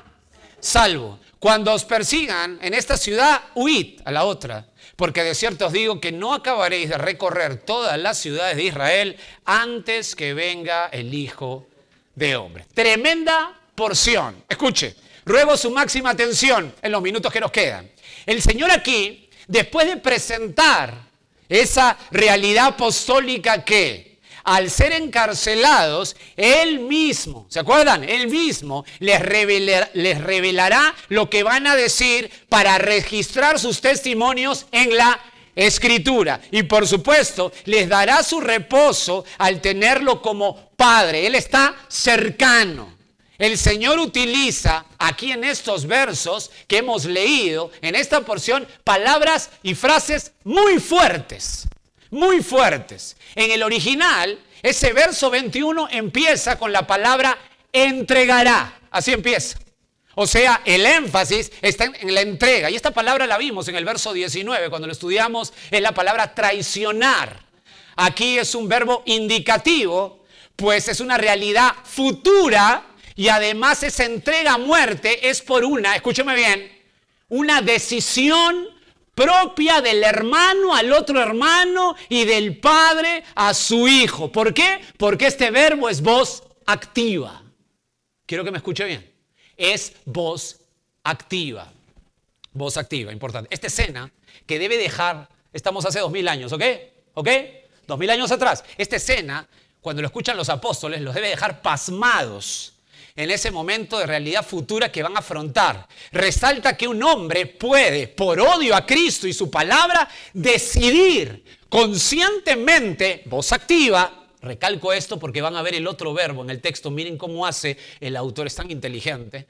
salvo. Cuando os persigan en esta ciudad, huid a la otra, porque de cierto os digo que no acabaréis de recorrer todas las ciudades de Israel antes que venga el Hijo de Hombre. Tremenda porción. Escuche, ruego su máxima atención en los minutos que nos quedan. El Señor aquí, después de presentar esa realidad apostólica que al ser encarcelados, Él mismo, ¿se acuerdan? Él mismo les revelará lo que van a decir para registrar sus testimonios en la Escritura. Y por supuesto, les dará su reposo al tenerlo como Padre. Él está cercano. El Señor utiliza aquí en estos versos que hemos leído, en esta porción, palabras y frases muy fuertes. Muy fuertes. En el original, ese verso 21 empieza con la palabra entregará. Así empieza. O sea, el énfasis está en la entrega. Y esta palabra la vimos en el verso 19, cuando lo estudiamos, es la palabra traicionar. Aquí es un verbo indicativo, pues es una realidad futura y además esa entrega a muerte es por escúcheme bien, una decisión propia del hermano al otro hermano y del padre a su hijo. ¿Por qué? Porque este verbo es voz activa. Quiero que me escuche bien. Es voz activa. Voz activa, importante. Esta escena que debe dejar, estamos hace 2000 años, ¿ok? ¿Ok? 2000 años atrás. Esta escena, cuando lo escuchan los apóstoles, los debe dejar pasmados. en ese momento de realidad futura que van a afrontar. Resalta que un hombre puede, por odio a Cristo y su palabra, decidir conscientemente, voz activa. Recalco esto porque van a ver el otro verbo en el texto. Miren cómo hace el autor, es tan inteligente.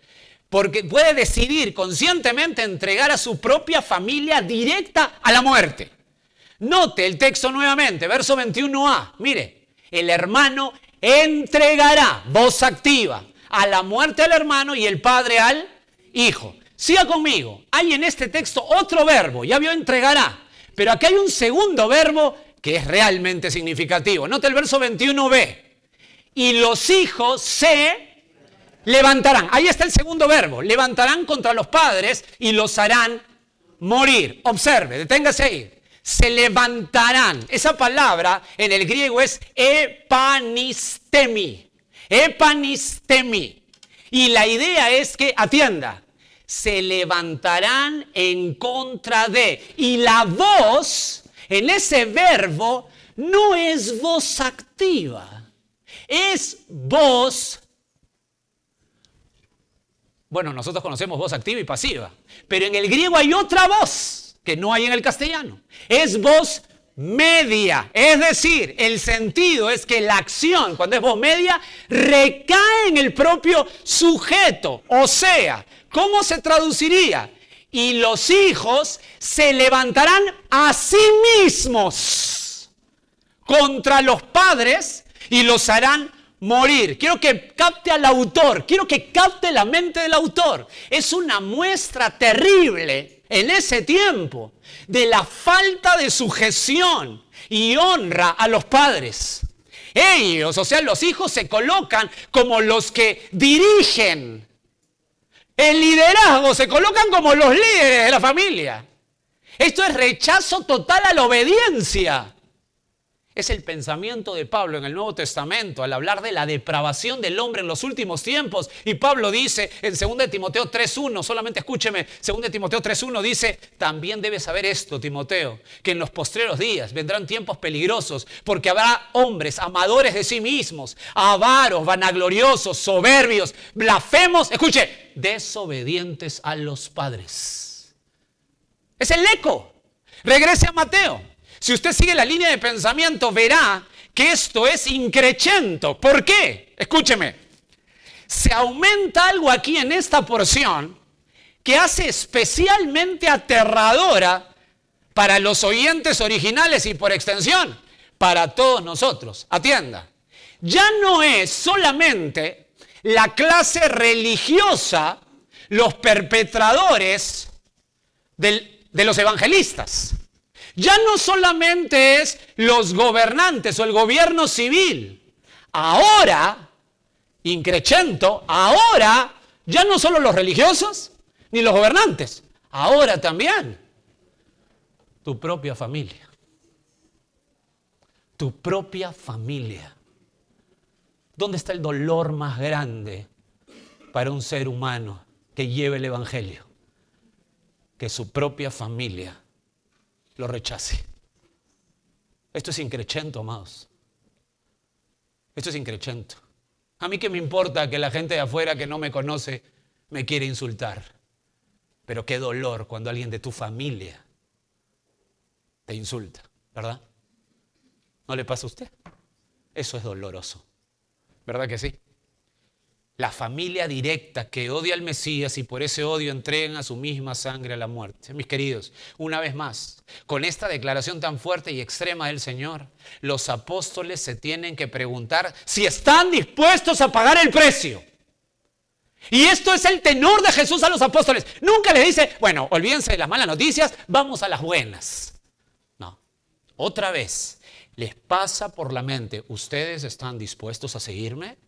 Porque puede decidir conscientemente entregar a su propia familia directa a la muerte. Note el texto nuevamente, verso 21a. Mire, el hermano entregará, voz activa, a la muerte al hermano y el padre al hijo. Siga conmigo. Hay en este texto otro verbo, ya vio entregará. Pero aquí hay un segundo verbo que es realmente significativo. Note el verso 21b. Y los hijos se levantarán. Ahí está el segundo verbo. Levantarán contra los padres y los harán morir. Observe, deténgase ahí. Se levantarán. Esa palabra en el griego es epanistemi. Epanistemi. Y la idea es que, atienda, se levantarán en contra de. Y la voz en ese verbo no es voz activa. Es voz. Bueno, nosotros conocemos voz activa y pasiva. Pero en el griego hay otra voz que no hay en el castellano. Es voz media. Es decir, el sentido es que la acción, cuando es voz media, recae en el propio sujeto. O sea, ¿cómo se traduciría? Y los hijos se levantarán a sí mismos contra los padres y los harán morir. Quiero que capte al autor, quiero que capte la mente del autor. Es una muestra terrible en ese tiempo de la falta de sujeción y honra a los padres. Ellos, o sea, los hijos se colocan como los que dirigen. El liderazgo, se colocan como los líderes de la familia. Esto es rechazo total a la obediencia. Es el pensamiento de Pablo en el Nuevo Testamento al hablar de la depravación del hombre en los últimos tiempos. Y Pablo dice en 2 Timoteo 3.1, solamente escúcheme, 2 Timoteo 3.1 dice, también debes saber esto, Timoteo, que en los postreros días vendrán tiempos peligrosos, porque habrá hombres amadores de sí mismos, avaros, vanagloriosos, soberbios, blasfemos, escuche, desobedientes a los padres. Es el eco. Regrese a Mateo. Si usted sigue la línea de pensamiento, verá que esto es increchento. ¿Por qué? Escúcheme. Se aumenta algo aquí en esta porción que hace especialmente aterradora para los oyentes originales y por extensión, para todos nosotros. Atienda. Ya no es solamente la clase religiosa los perpetradores de los evangelistas. Ya no solamente es los gobernantes o el gobierno civil. Ahora, increchento, ahora ya no solo los religiosos ni los gobernantes. Ahora también tu propia familia. Tu propia familia. ¿Dónde está el dolor más grande para un ser humano que lleve el evangelio? Que su propia familia lo rechace. Esto es increchento, amados. Esto es increchento. A mí qué me importa que la gente de afuera que no me conoce me quiere insultar. Pero qué dolor cuando alguien de tu familia te insulta, ¿verdad? ¿No le pasa a usted? Eso es doloroso. ¿Verdad que sí? La familia directa que odia al Mesías y por ese odio entregan a su misma sangre a la muerte. Mis queridos, una vez más, con esta declaración tan fuerte y extrema del Señor, los apóstoles se tienen que preguntar si están dispuestos a pagar el precio. Y esto es el tenor de Jesús a los apóstoles. Nunca les dice, bueno, olvídense de las malas noticias, vamos a las buenas. No, otra vez, les pasa por la mente, ¿ustedes están dispuestos a seguirme?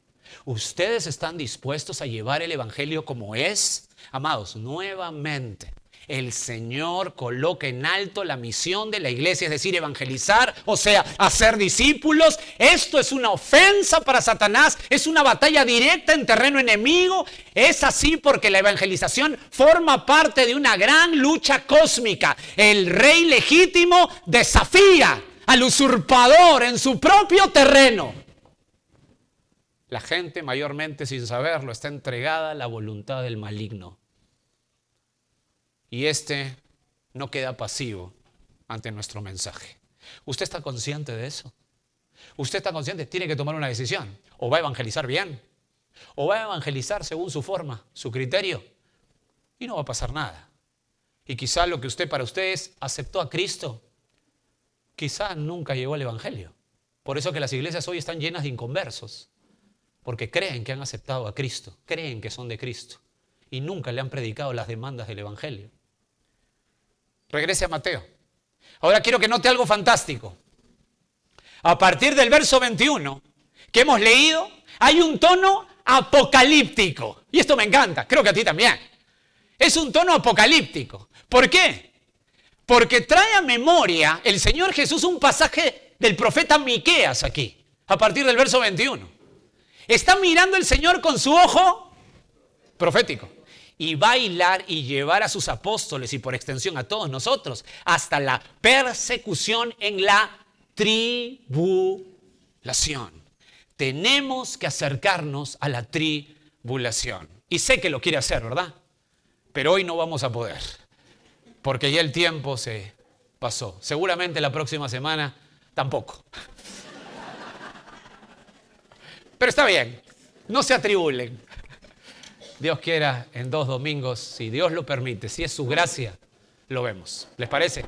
¿Ustedes están dispuestos a llevar el evangelio como es? Amados, nuevamente el Señor coloca en alto la misión de la iglesia, es decir, evangelizar, o sea, hacer discípulos. Esto es una ofensa para Satanás, es una batalla directa en terreno enemigo. Es así porque la evangelización forma parte de una gran lucha cósmica. El rey legítimo desafía al usurpador en su propio terreno. La gente, mayormente sin saberlo, está entregada a la voluntad del maligno. Y este no queda pasivo ante nuestro mensaje. ¿Usted está consciente de eso? ¿Usted está consciente? Tiene que tomar una decisión. O va a evangelizar bien, o va a evangelizar según su forma, su criterio, y no va a pasar nada. Y quizá lo que para usted es aceptó a Cristo, quizá nunca llegó al evangelio. Por eso que las iglesias hoy están llenas de inconversos, porque creen que han aceptado a Cristo, creen que son de Cristo, y nunca le han predicado las demandas del evangelio. Regrese a Mateo. Ahora quiero que note algo fantástico. A partir del verso 21 que hemos leído, hay un tono apocalíptico. Y esto me encanta, creo que a ti también. Es un tono apocalíptico. ¿Por qué? Porque trae a memoria el Señor Jesús un pasaje del profeta Miqueas aquí, a partir del verso 21. Está mirando el Señor con su ojo profético. Y va a hilar y llevar a sus apóstoles y por extensión a todos nosotros hasta la persecución en la tribulación. Tenemos que acercarnos a la tribulación. Y sé que lo quiere hacer, ¿verdad? Pero hoy no vamos a poder, porque ya el tiempo se pasó. Seguramente la próxima semana tampoco. Pero está bien, no se atribulen. Dios quiera, en 2 domingos, si Dios lo permite, si es su gracia, lo vemos. ¿Les parece?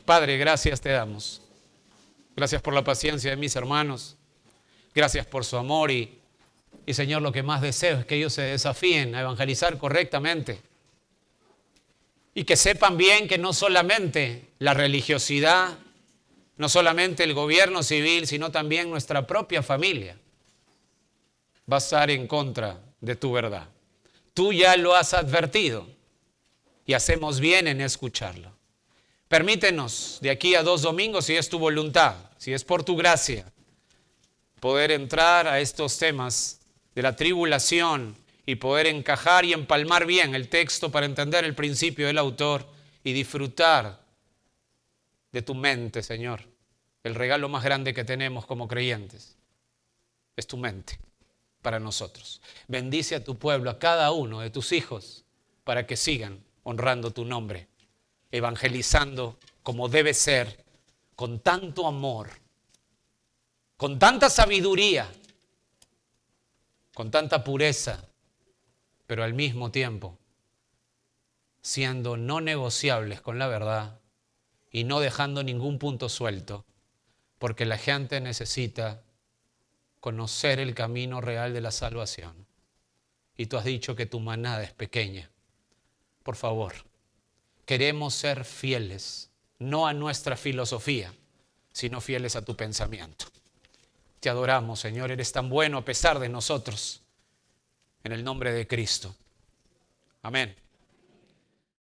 Padre, gracias te damos. Gracias por la paciencia de mis hermanos. Gracias por su amor y Señor, lo que más deseo es que ellos se desafíen a evangelizar correctamente. Y que sepan bien que no solamente la religiosidad, no solamente el gobierno civil, sino también nuestra propia familia va a estar en contra de tu verdad. Tú ya lo has advertido y hacemos bien en escucharlo. Permítenos de aquí a 2 domingos, si es tu voluntad, si es por tu gracia, poder entrar a estos temas de la tribulación y poder encajar y empalmar bien el texto para entender el principio del autor y disfrutar de tu mente, Señor. El regalo más grande que tenemos como creyentes es tu mente para nosotros. Bendice a tu pueblo, a cada uno de tus hijos, para que sigan honrando tu nombre, evangelizando como debe ser, con tanto amor, con tanta sabiduría, con tanta pureza, pero al mismo tiempo siendo no negociables con la verdad y no dejando ningún punto suelto, porque la gente necesita conocer el camino real de la salvación. Y tú has dicho que tu manada es pequeña. Por favor, queremos ser fieles, no a nuestra filosofía, sino fieles a tu pensamiento. Te adoramos, Señor, eres tan bueno a pesar de nosotros. En el nombre de Cristo. Amén.